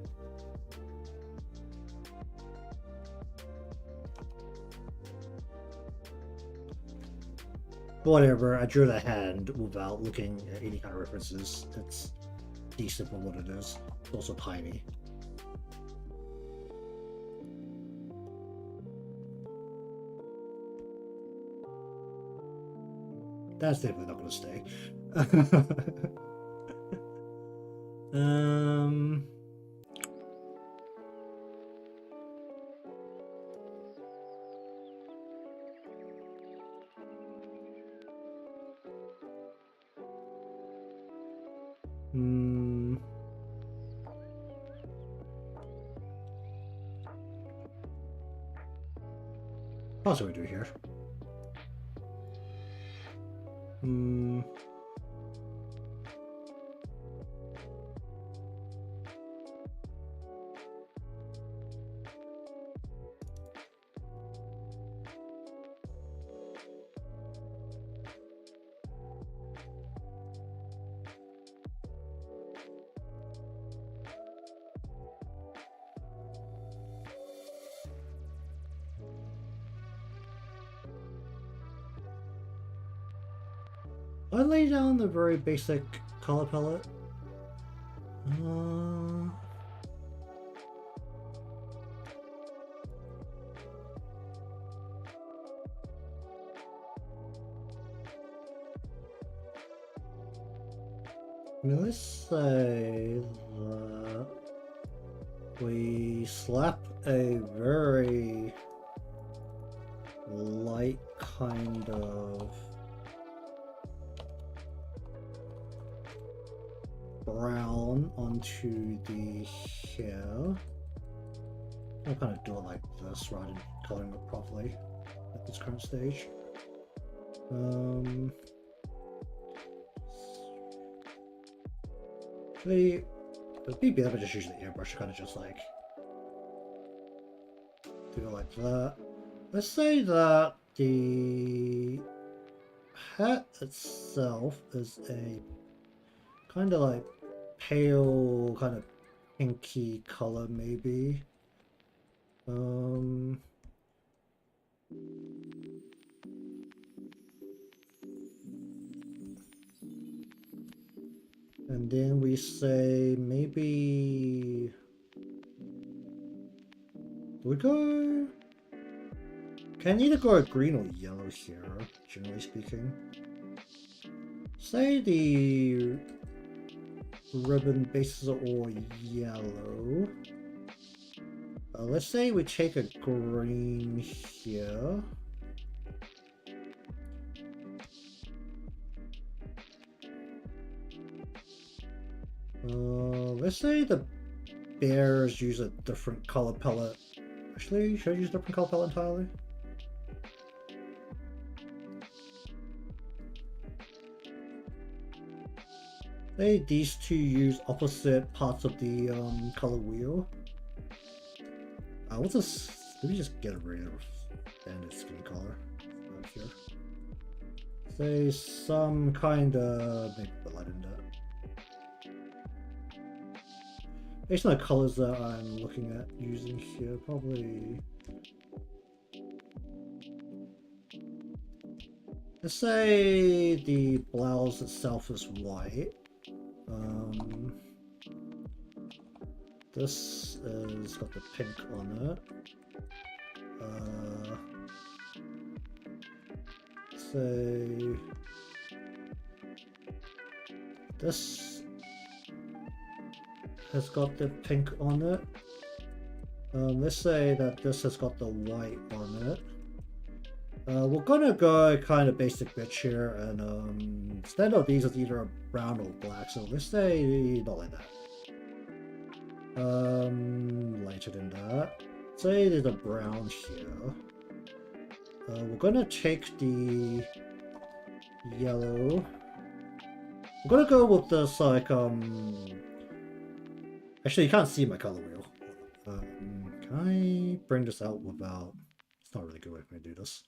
Whatever, I drew the hand without looking at any kind of references. It's decent for what it is. It's also tiny. That's definitely not going to stay. um... What do we do here? Hmm. I lay down the very basic color palette. Let's say that we slap a very light kind of brown onto the hair. I'll kind of do it like this rather than coloring it properly at this current stage. Actually, it'd be better if I just use the airbrush to kind of just like do it like that. Let's say that the hat itself is a kind of like pale, kind of pinky color, maybe. And then we say maybe do we go? Can either go green or yellow here, generally speaking. Say the ribbon bases are all yellow. Let's say we take a green here. Let's say the bears use a different color palette. Actually, should I use a different color palette entirely? Say these two use opposite parts of the color wheel. What's this? Let me just get rid of standard skin color out here. Say some kind of maybe light in that. Based on the colors that I'm looking at using here, probably. Let's say the blouse itself is white. This is got the pink on it. Say this has got the pink on it. Let's say that this has got the white on it. We're gonna go kind of basic bitch here, and instead of these, it's either brown or black. So let's say not like that. Lighter than that. Say there's a brown here. We're gonna take the yellow. We're gonna go with this like Actually, you can't see my color wheel. Can I bring this out without? It's not really good way for me to do this.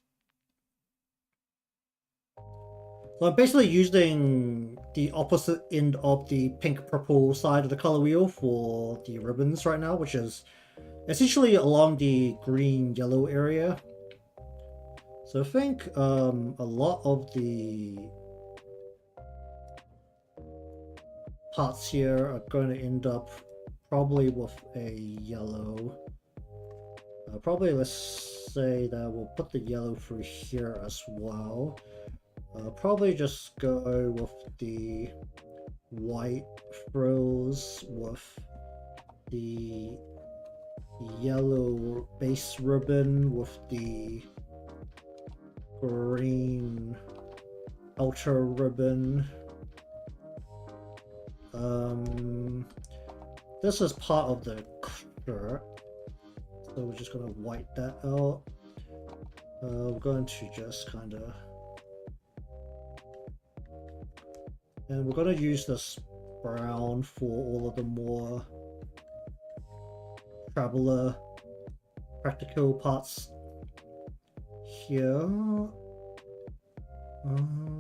So I'm basically using the opposite end of the pink-purple side of the color wheel for the ribbons right now, which is essentially along the green-yellow area. So I think a lot of the parts here are going to end up probably with a yellow. Probably let's say that we'll put the yellow through here as well. Probably just go with the white frills with the yellow base ribbon with the green outer ribbon. This is part of the shirt, so we're just gonna white that out. we're going to just kind of, and we're going to use this brown for all of the more traveler practical parts here.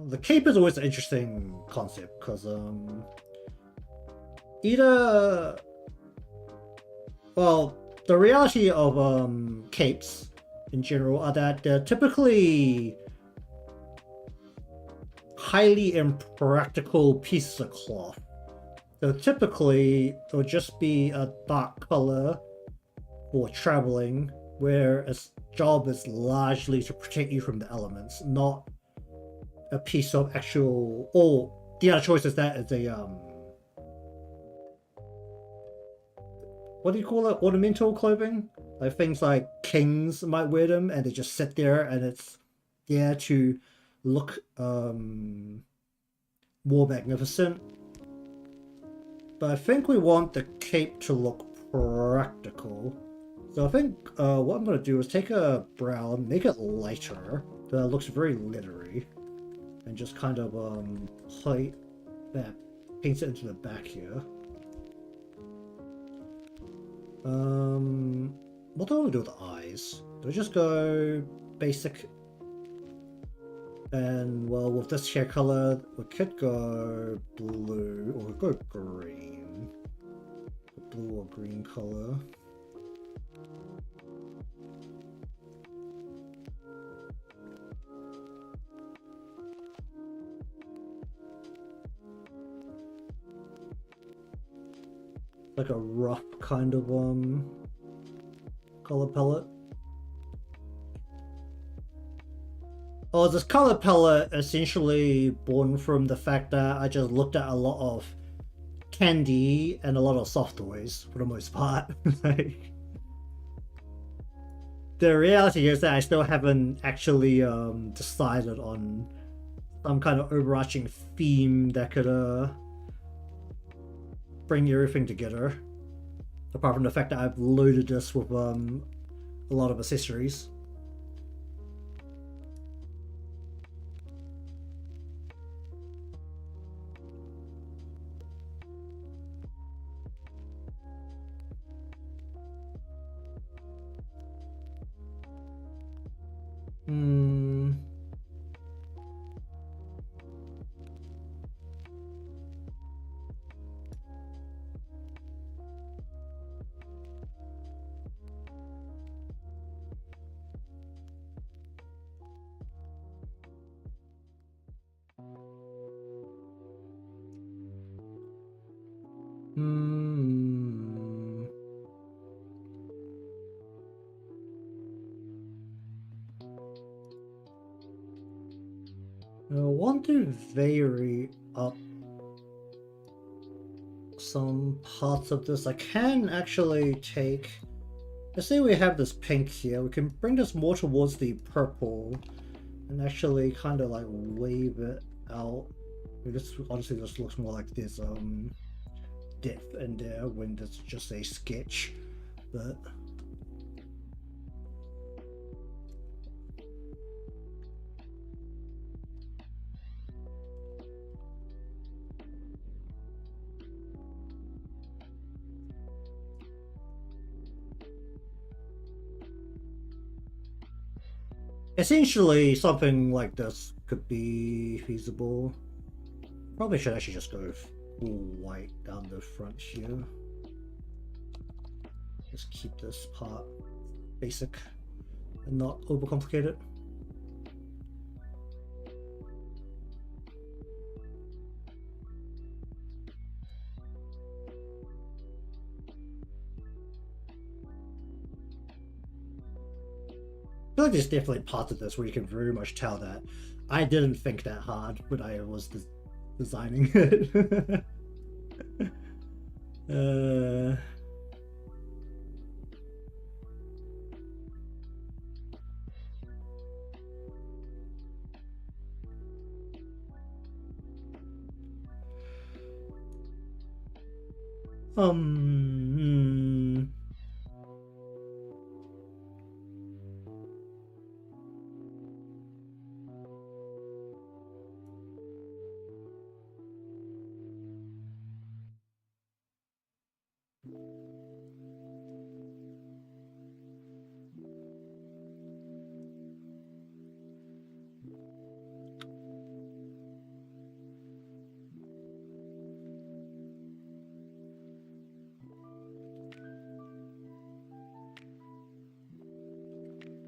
The cape is always an interesting concept because either, well, the reality of capes in general are that they're typically highly impractical pieces of cloth. So typically it'll just be a dark color for traveling, where its job is largely to protect you from the elements, not a piece of actual, or the other choice is that it's a what do you call it, ornamental clothing, like things like kings might wear them and they just sit there and it's there to look more magnificent. But I think we want the cape to look practical, so I think what I'm going to do is take a brown, make it lighter so that it looks very glittery, and just kind of paint it into the back here. What do I want to do with the eyes? Do I just go basic? And well, with this hair color, we could go blue or go green. Blue or green color. Like a rough kind of color palette. Oh, this color palette essentially born from the fact that I just looked at a lot of candy and a lot of soft toys for the most part. Like, the reality is that I still haven't actually decided on some kind of overarching theme that could bring everything together. Apart from the fact that I've loaded this with a lot of accessories. I want to vary up some parts of this. I can actually take, let's say we have this pink here, we can bring this more towards the purple and actually kind of like wave it out. This honestly just looks more like there's depth in there when it's just a sketch, but essentially something like this could be feasible. Probably should actually just go full white down the front here. Just keep this part basic and not overcomplicated. I feel like there's definitely parts of this where you can very much tell that I didn't think that hard when I was designing it. Hmm.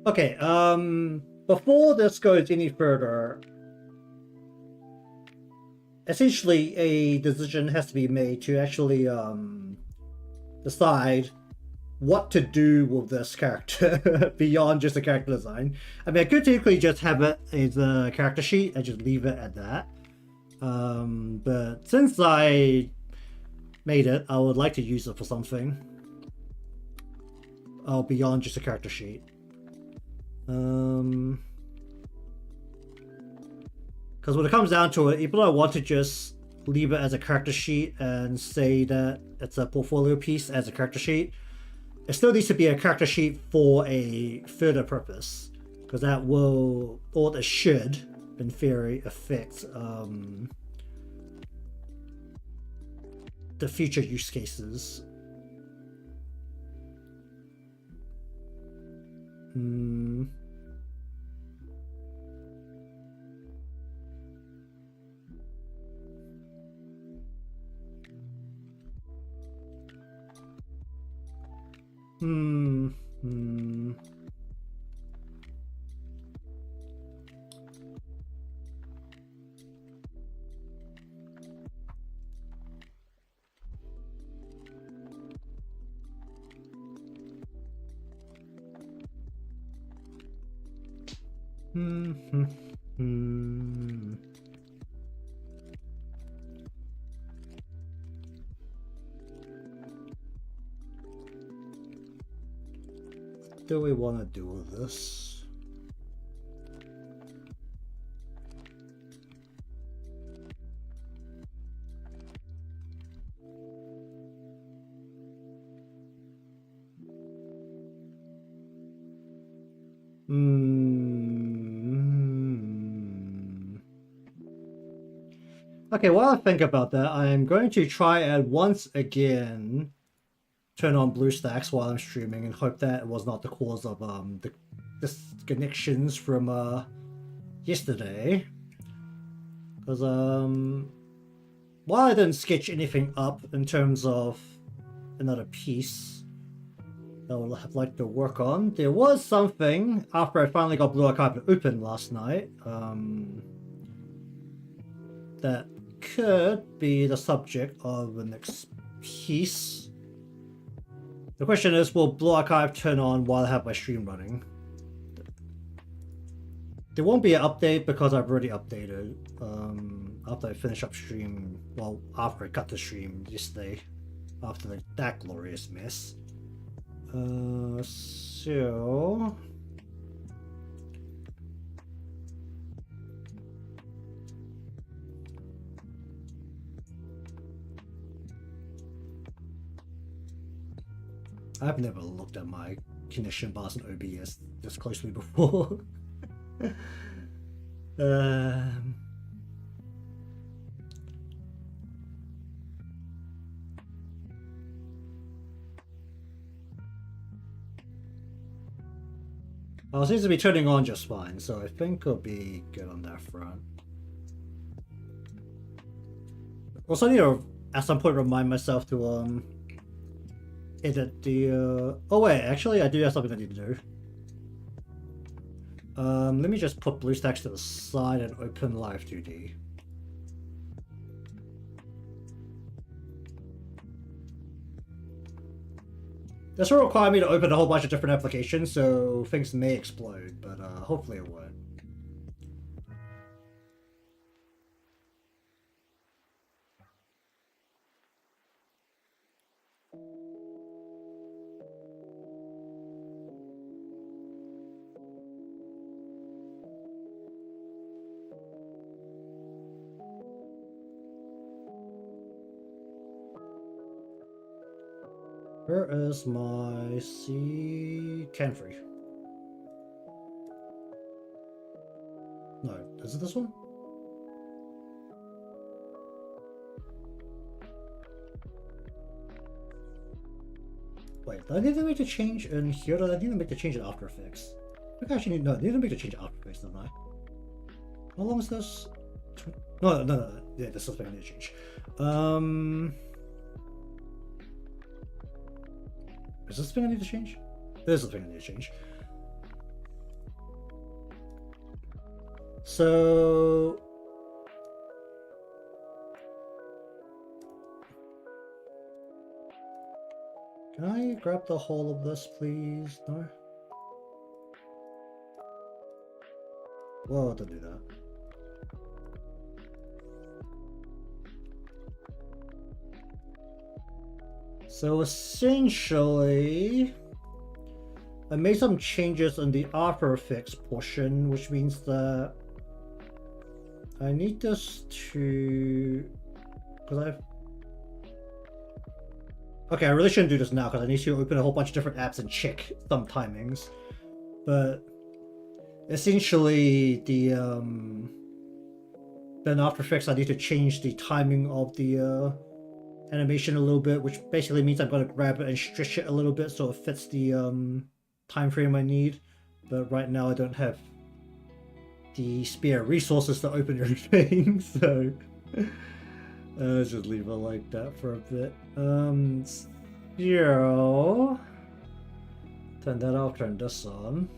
Okay, before this goes any further, essentially a decision has to be made to actually decide what to do with this character beyond just a character design. I mean, I could technically just have it as a character sheet and just leave it at that. But since I made it, I would like to use it for something beyond just a character sheet. Because when it comes down to it, even though I want to just leave it as a character sheet and say that it's a portfolio piece as a character sheet, it still needs to be a character sheet for a further purpose, because that will, or it should, in theory, affect the future use cases. What do we want to do with this? Okay, while I think about that, I'm going to try and once again turn on BlueStacks while I'm streaming and hope that it was not the cause of the disconnections from yesterday. Because while I didn't sketch anything up in terms of another piece that I would have liked to work on, there was something after I finally got Blue Archive open last night that could be the subject of the next piece. The question is, will Blue Archive turn on while I have my stream running? There won't be an update because I've already updated after I finish up stream, well, after I cut the stream yesterday, after that glorious mess. So... I've never looked at my connection bars in OBS this closely before. It seems to be turning on just fine, so I think it'll be good on that front. Also, I need to at some point remind myself to edit the oh wait, actually I do have something I need to do. Let me just put BlueStacks to the side and open Live 2D. This will require me to open a whole bunch of different applications, so things may explode, but hopefully it won't. Where is my Canfree? No, is it this one? Wait, did I need to make the change in here? Or did I need to make the change in After Effects? I think I actually I need to make the change in After Effects, don't I? How long is this? No. Yeah, this is something I need to change. Is this the thing I need to change? This is the thing I need to change. So can I grab the whole of this, please? No? Whoa, don't do that. So essentially, I made some changes on the After Effects portion, which means that I need this to... because okay, I really shouldn't do this now because I need to open a whole bunch of different apps and check some timings. But essentially, then After Effects, I need to change the timing of the animation a little bit, which basically means I'm going to grab it and stretch it a little bit so it fits the time frame I need. But right now I don't have the spare resources to open everything, so let's just leave it like that for a bit. Zero. Turn that off, turn this on.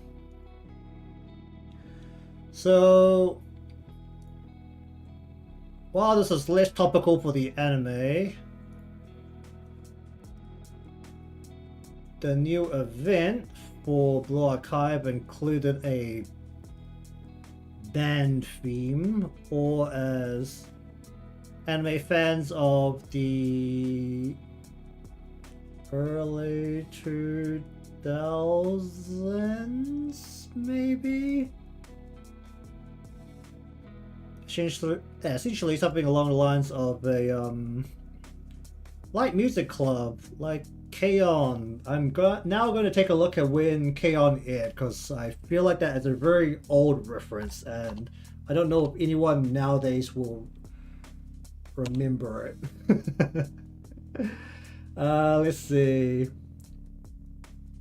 So while this is less topical for the anime, the new event for Blue Archive included a band theme, or as anime fans of the early 2000s, maybe? Essentially something along the lines of a light music club, like K-On! I'm now going to take a look at when K-On! Aired, because I feel like that is a very old reference, and I don't know if anyone nowadays will remember it. Let's see.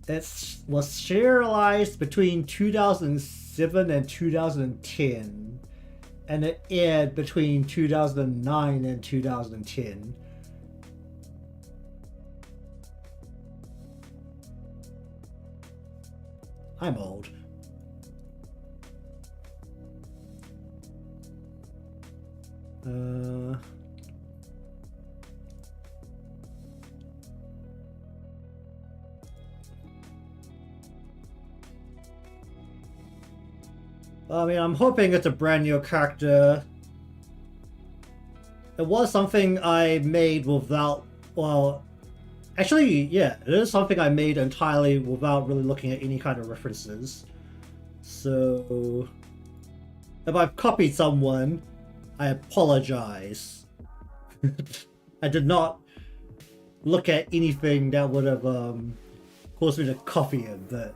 It was serialized between 2007 and 2010, and it aired between 2009 and 2010. I'm old. I mean, I'm hoping it's a brand new character. It was something I made without, well, actually, yeah, it is something I made entirely without really looking at any kind of references. So, if I've copied someone, I apologize. I did not look at anything that would have caused me to copy it, but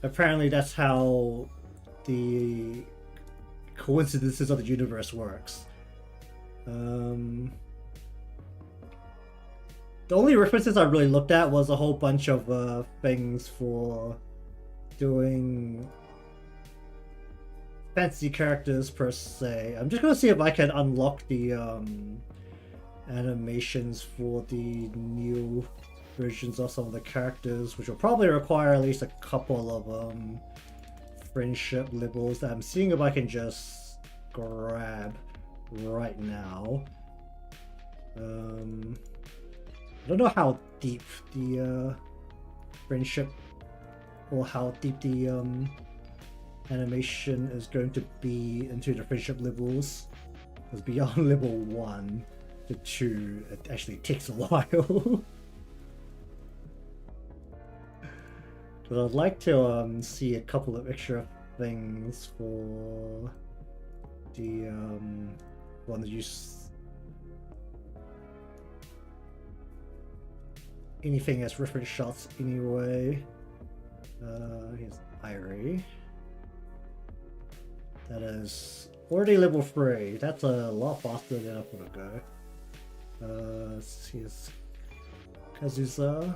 apparently that's how the coincidences of the universe works. The only references I really looked at was a whole bunch of things for doing fancy characters per se. I'm just gonna see if I can unlock the animations for the new versions of some of the characters, which will probably require at least a couple of friendship levels that I'm seeing if I can just grab right now. I don't know how deep the friendship, or how deep the animation is going to be into the friendship levels, because beyond level 1 to 2 it actually takes a while. But I'd like to see a couple of extra things for the one that you anything as reference shots anyway. Here's Irie. That is already level 3. That's a lot faster than I thought it'd go. Here's Kazusa.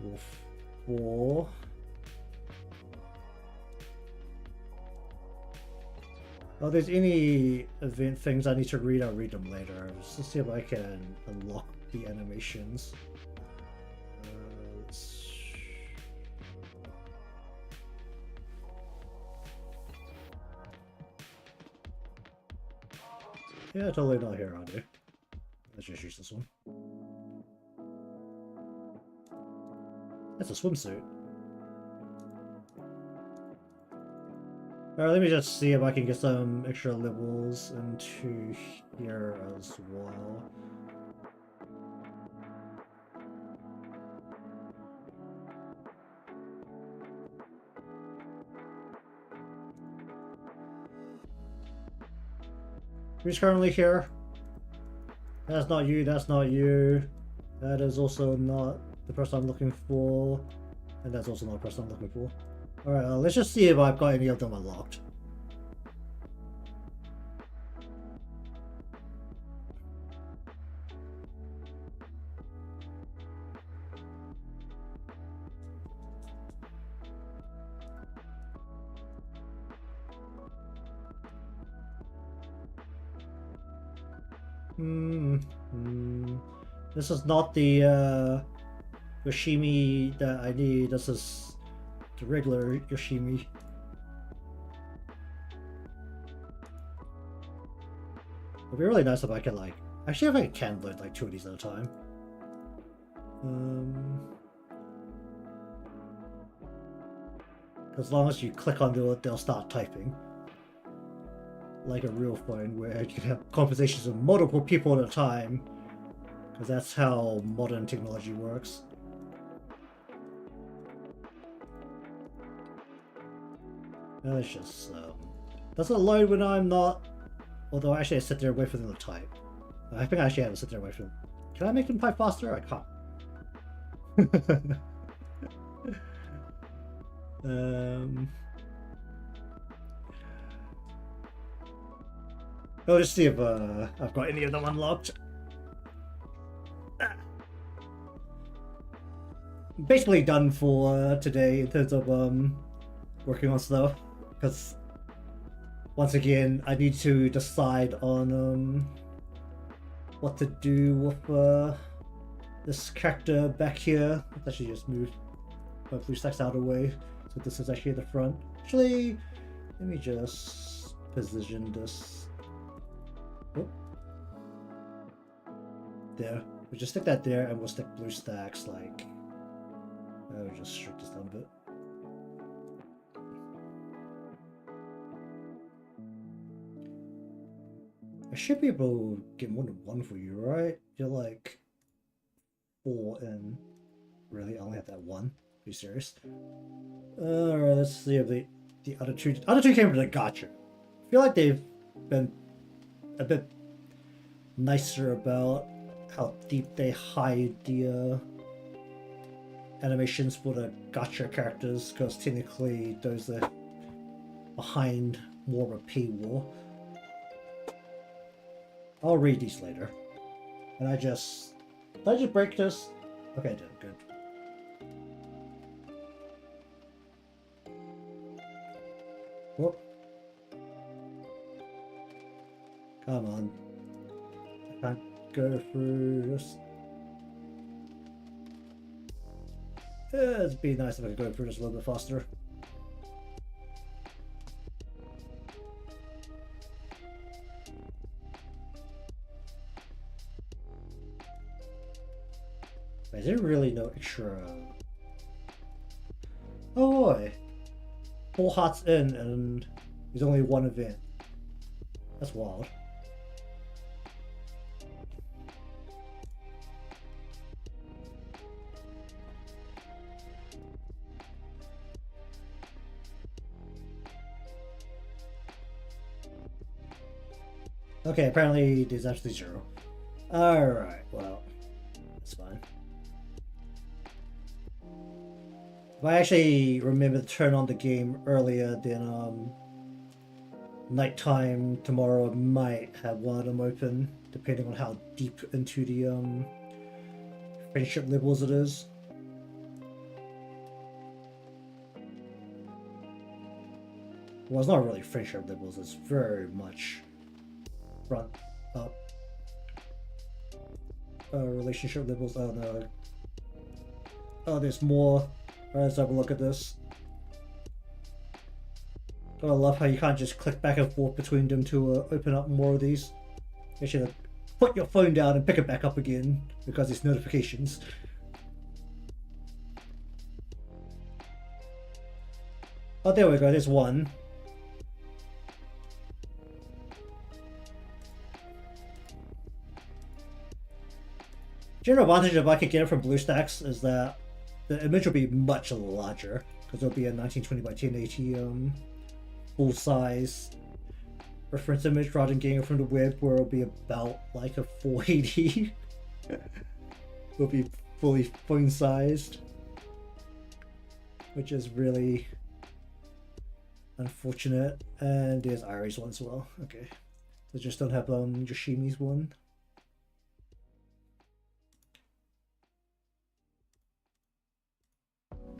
Level 4. Oh, there's any event things I need to read, I'll read them later. Let's see if I can unlock the animations. Yeah, totally not here, are they? Let's just use this one. That's a swimsuit. Alright, let me just see if I can get some extra levels into here as well. Who's currently here? That's not you, that's not you. That is also not the person I'm looking for. And that's also not the person I'm looking for. Alright, let's just see if I've got any of them unlocked. This is not the Yoshimi that I need. This is the regular Yoshimi. It'd be really nice if I could like... Actually, if I can load like 2 of these at a time. As long as you click onto it, they'll start typing. Like a real phone where you can have conversations with multiple people at a time. Because that's how modern technology works. And it's just... doesn't load when I'm not... Although actually I sit there and wait for them to type. I think I actually have to sit there and wait for them. Can I make them type faster? I can't. I'll just see if I've got any of them unlocked. Basically done for today in terms of working on stuff, because once again I need to decide on what to do with this character back here. Let's actually just move my blue stacks out of the way, so this is actually at the front. Actually, let me just position this. Oh. There. We'll just stick that there, and we'll stick blue stacks like... I'll just shrink this down a bit. I should be able to get more than one for you, right? You're like 4 in. Really? I only have that one? Are you serious? Alright, let's see if the other two came from the gacha. I feel like they've been a bit nicer about how deep they hide the animations for the gacha characters, because technically those are behind more of a paywall. I'll read these later. And did I just break this? Okay, I did. Good. Whoop. Come on. I can't go through this. It'd be nice if I could go through this a little bit faster. Is there really no extra... Oh boy! 4 hearts in and there's only 1 event. That's wild. Okay, apparently there's actually 0. Alright, well, that's fine. If I actually remember to turn on the game earlier, then nighttime tomorrow I might have one of them open, depending on how deep into the friendship levels it is. Well, it's not really friendship levels, it's very much front up relationship levels. Oh no. Oh, there's more. Alright, let's have a look at this. Oh, I love how you can't just click back and forth between them to open up more of these. You should put your phone down and pick it back up again because it's notifications. Oh, there we go, there's one. General advantage if I could get it from BlueStacks is that the image will be much larger because it'll be a 1920 by 1080 full size reference image rather than getting it from the web where it'll be about like a 480. It'll be fully phone sized, which is really unfortunate. And there's Ari's one as well. Okay, so just don't have Yoshimi's one.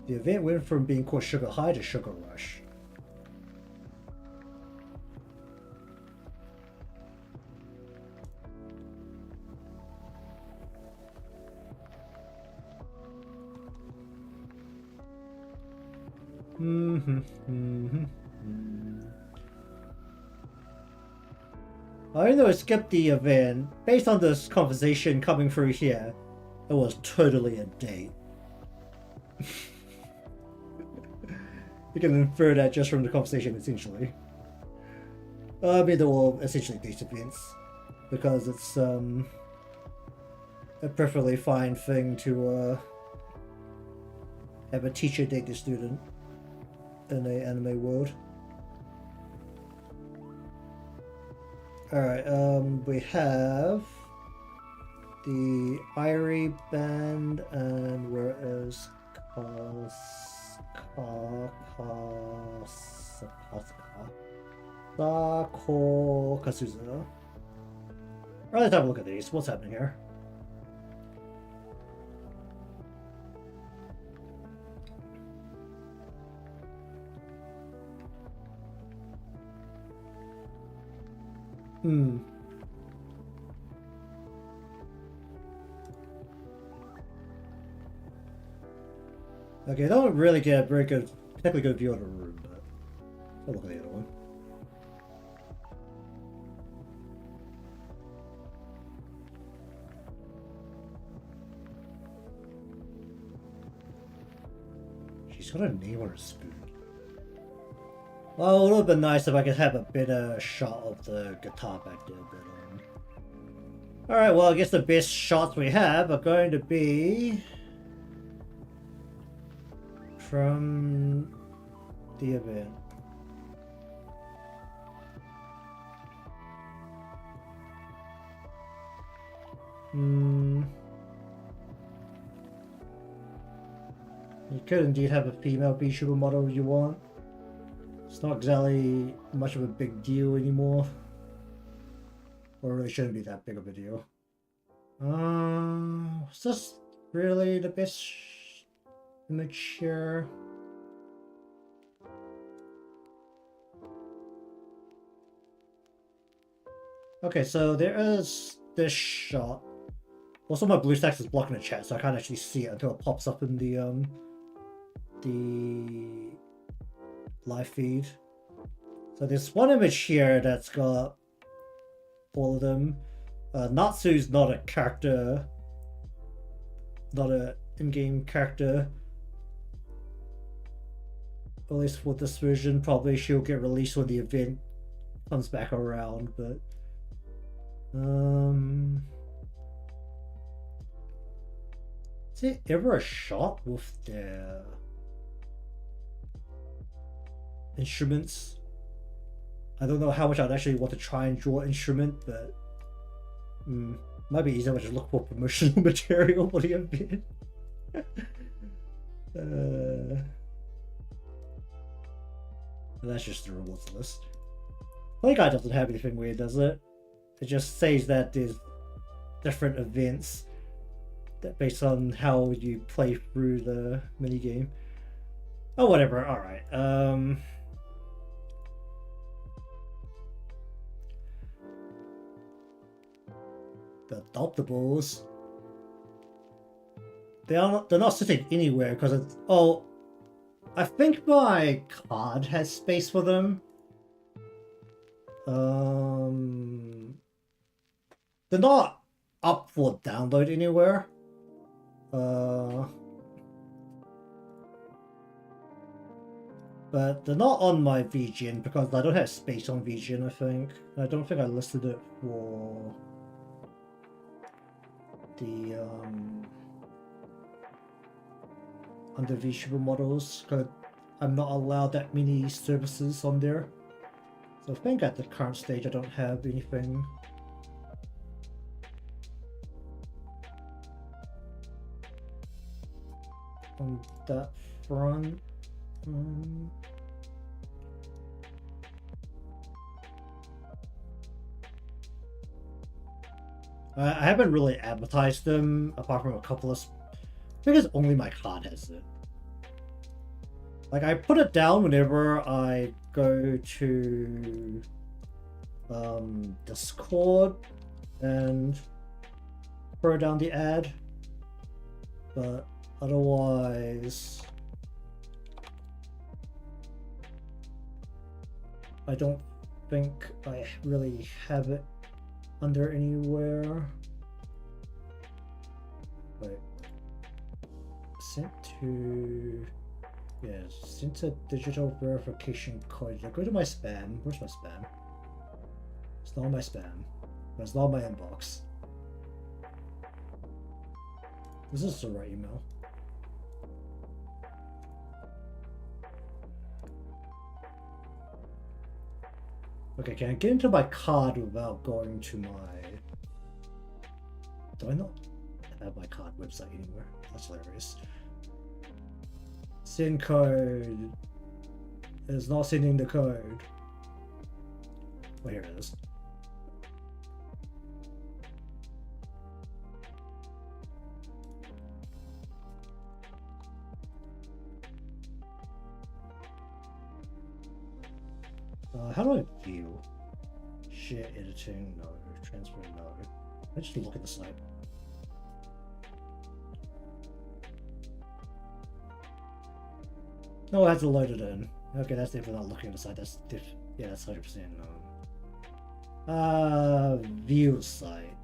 The event went from being called Sugar High to Sugar Rush. Even though I skipped the event, based on this conversation coming through here, it was totally a date. You can infer that just from the conversation, essentially. I mean, they're all essentially date events, because it's a perfectly fine thing to have a teacher date a student in an anime world. Alright, we have the Irie band, and where is Sako Kasuza. Alright, let's have a look at these. What's happening here? Okay, I don't really get a very good, particularly good view of the room, but I'll look at the other one. She's got a name on her spoon. Well, it would have been nice if I could have a better shot of the guitar back there, but Alright, well, I guess the best shots we have are going to be from the event. You could indeed have a female VTuber model if you want. It's not exactly much of a big deal anymore. Or it really shouldn't be that big of a deal. Is this really the best image here? Okay, so there is this shot. Also, my BlueStacks is blocking the chat, so I can't actually see it until it pops up in the live feed. So there's one image here that's got all of them. Natsu's not a character, not a in-game character. At least for this version, probably she'll get released when the event comes back around, but is there ever a shot with their instruments? I don't know how much I'd actually want to try and draw an instrument, but might be easier to just look for promotional material for the event. And that's just the rewards list. Playguide doesn't have anything weird, does it? It just says that there's different events that based on how you play through the minigame. Oh, whatever. Alright. The adoptables. They're not sitting anywhere because it's... Oh, I think my card has space for them. they're not up for download anywhere. But they're not on my VGN because I don't have space on VGN, I think. I don't think I listed it for the under VTuber models, because I'm not allowed that many services on there. So I think at the current stage I don't have anything. On that front. I haven't really advertised them apart from a couple of. Because only my card has it. Like, I put it down whenever I go to Discord and throw down the ad, but otherwise I don't think I really have it under anywhere. Wait. Sent to... Yeah, sent a digital verification code. Did I go to my spam? Where's my spam? It's not my spam. It's not my inbox. This is the right email. Okay, can I get into my card without going to my... Do I not have my card website anywhere? That's hilarious. Send code. It's not sending the code. Oh, here it is. How do I view? Share editing? No. Transfer? No. I just look at the site. No, it hasn't loaded in. Okay, that's definitely not looking at the site. That's yeah, that's 100% no. View site.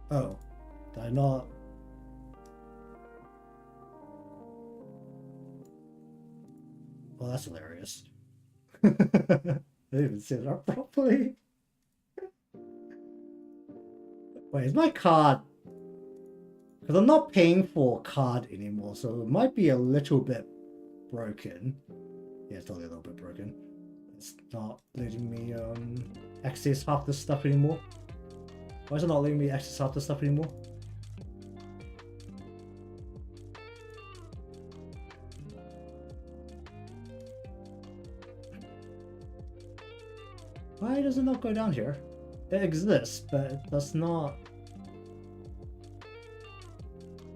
Oh, did I not? Well, that's hilarious. I didn't even set it up properly. Wait, is my card... Because I'm not paying for a card anymore, so it might be a little bit broken. Yeah, it's only a little bit broken. It's not letting me access half this stuff anymore. Why is it not letting me access half this stuff anymore? Why does it not go down here? It exists, but it does not...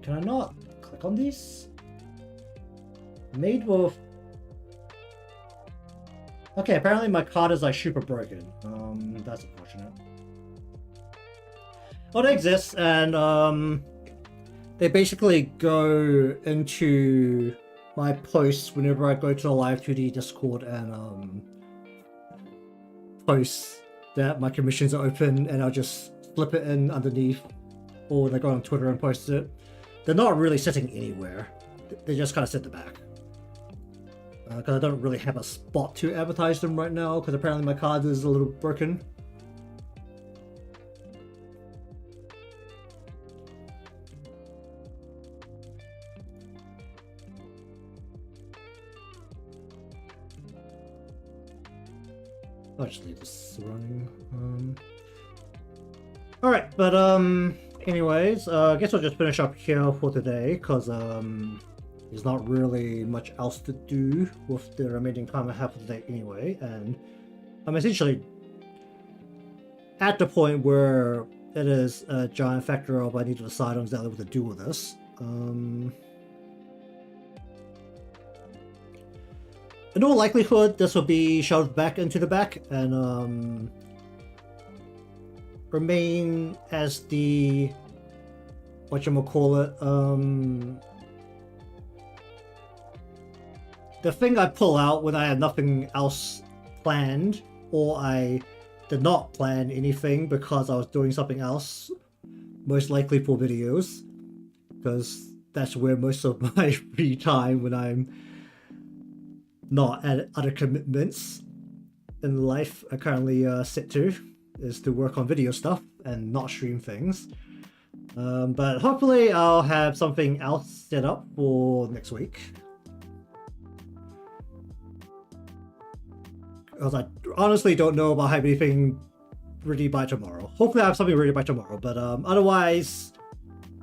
Can I not click on these? Made with... Okay, apparently my card is like super broken. That's unfortunate. Well, they exist, and they basically go into my posts whenever I go to the Live 2D Discord and posts that my commissions are open, and I'll just flip it in underneath, or they go on Twitter and post it. They're not really sitting anywhere. They just kind of sit at the back. Because I don't really have a spot to advertise them right now, because apparently my card is a little broken. I'll just leave this running. Alright, but anyways, I guess I'll just finish up here for today, because there's not really much else to do with the remaining time I have for today anyway, and I'm essentially at the point where it is a giant factor of I need to decide on exactly what to do with this. In all likelihood, this will be shoved back into the back and remain as the whatchamacallit, the thing I pull out when I have nothing else planned, or I did not plan anything because I was doing something else, most likely for videos, because that's where most of my free time when I'm not at other commitments in life I currently sit to, is to work on video stuff and not stream things. But hopefully I'll have something else set up for next week. Because I honestly don't know about having anything ready by tomorrow. Hopefully I have something ready by tomorrow, but otherwise,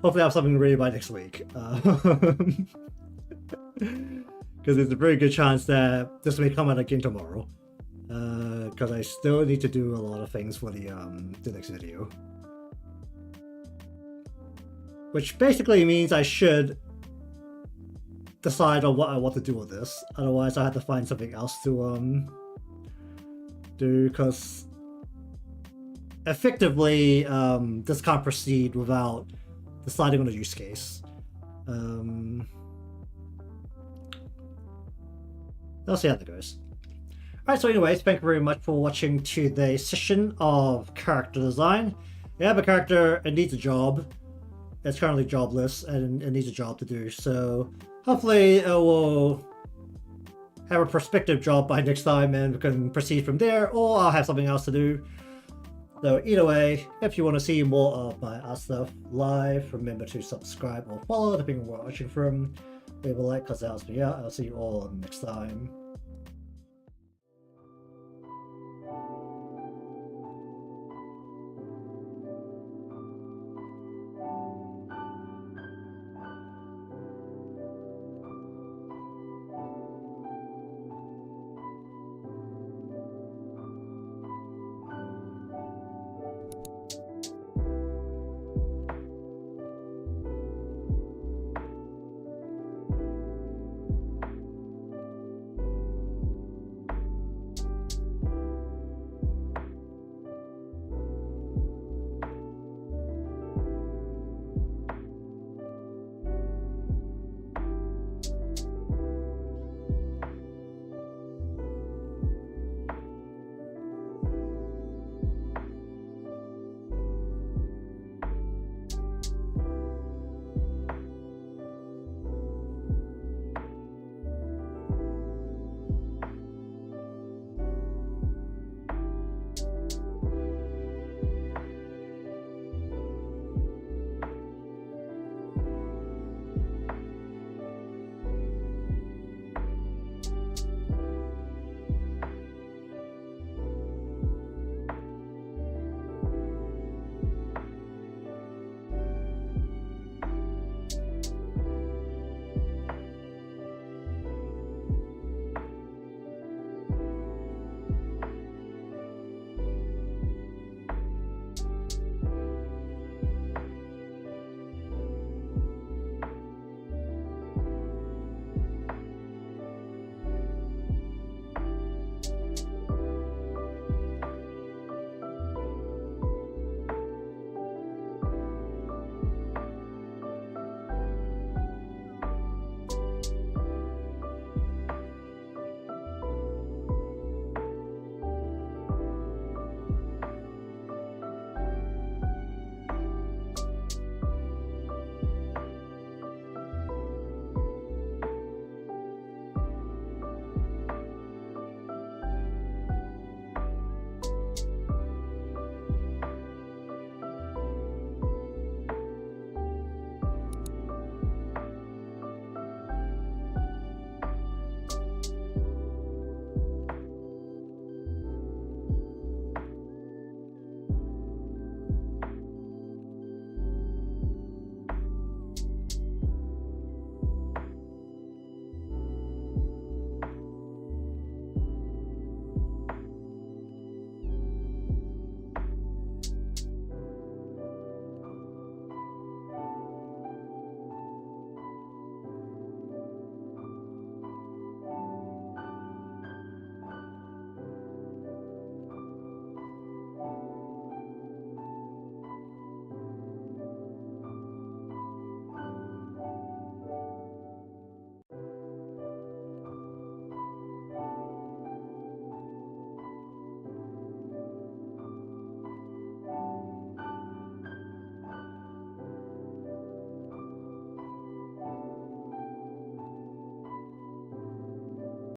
hopefully I have something ready by next week. Because there's a very good chance that this may come out again tomorrow. Because I still need to do a lot of things for the next video. Which basically means I should decide on what I want to do with this. Otherwise I have to find something else to do, because effectively this can't proceed without deciding on a use case. I'll see how that goes. Alright, so anyways, thank you very much for watching today's session of character design. You have a character, it needs a job. It's currently jobless and it needs a job to do, so hopefully it will have a prospective job by next time and we can proceed from there, or I'll have something else to do. So either way, if you want to see more of my art stuff live, remember to subscribe or follow depending on where you're watching from. Leave a like because that helps me out. I'll see you all next time.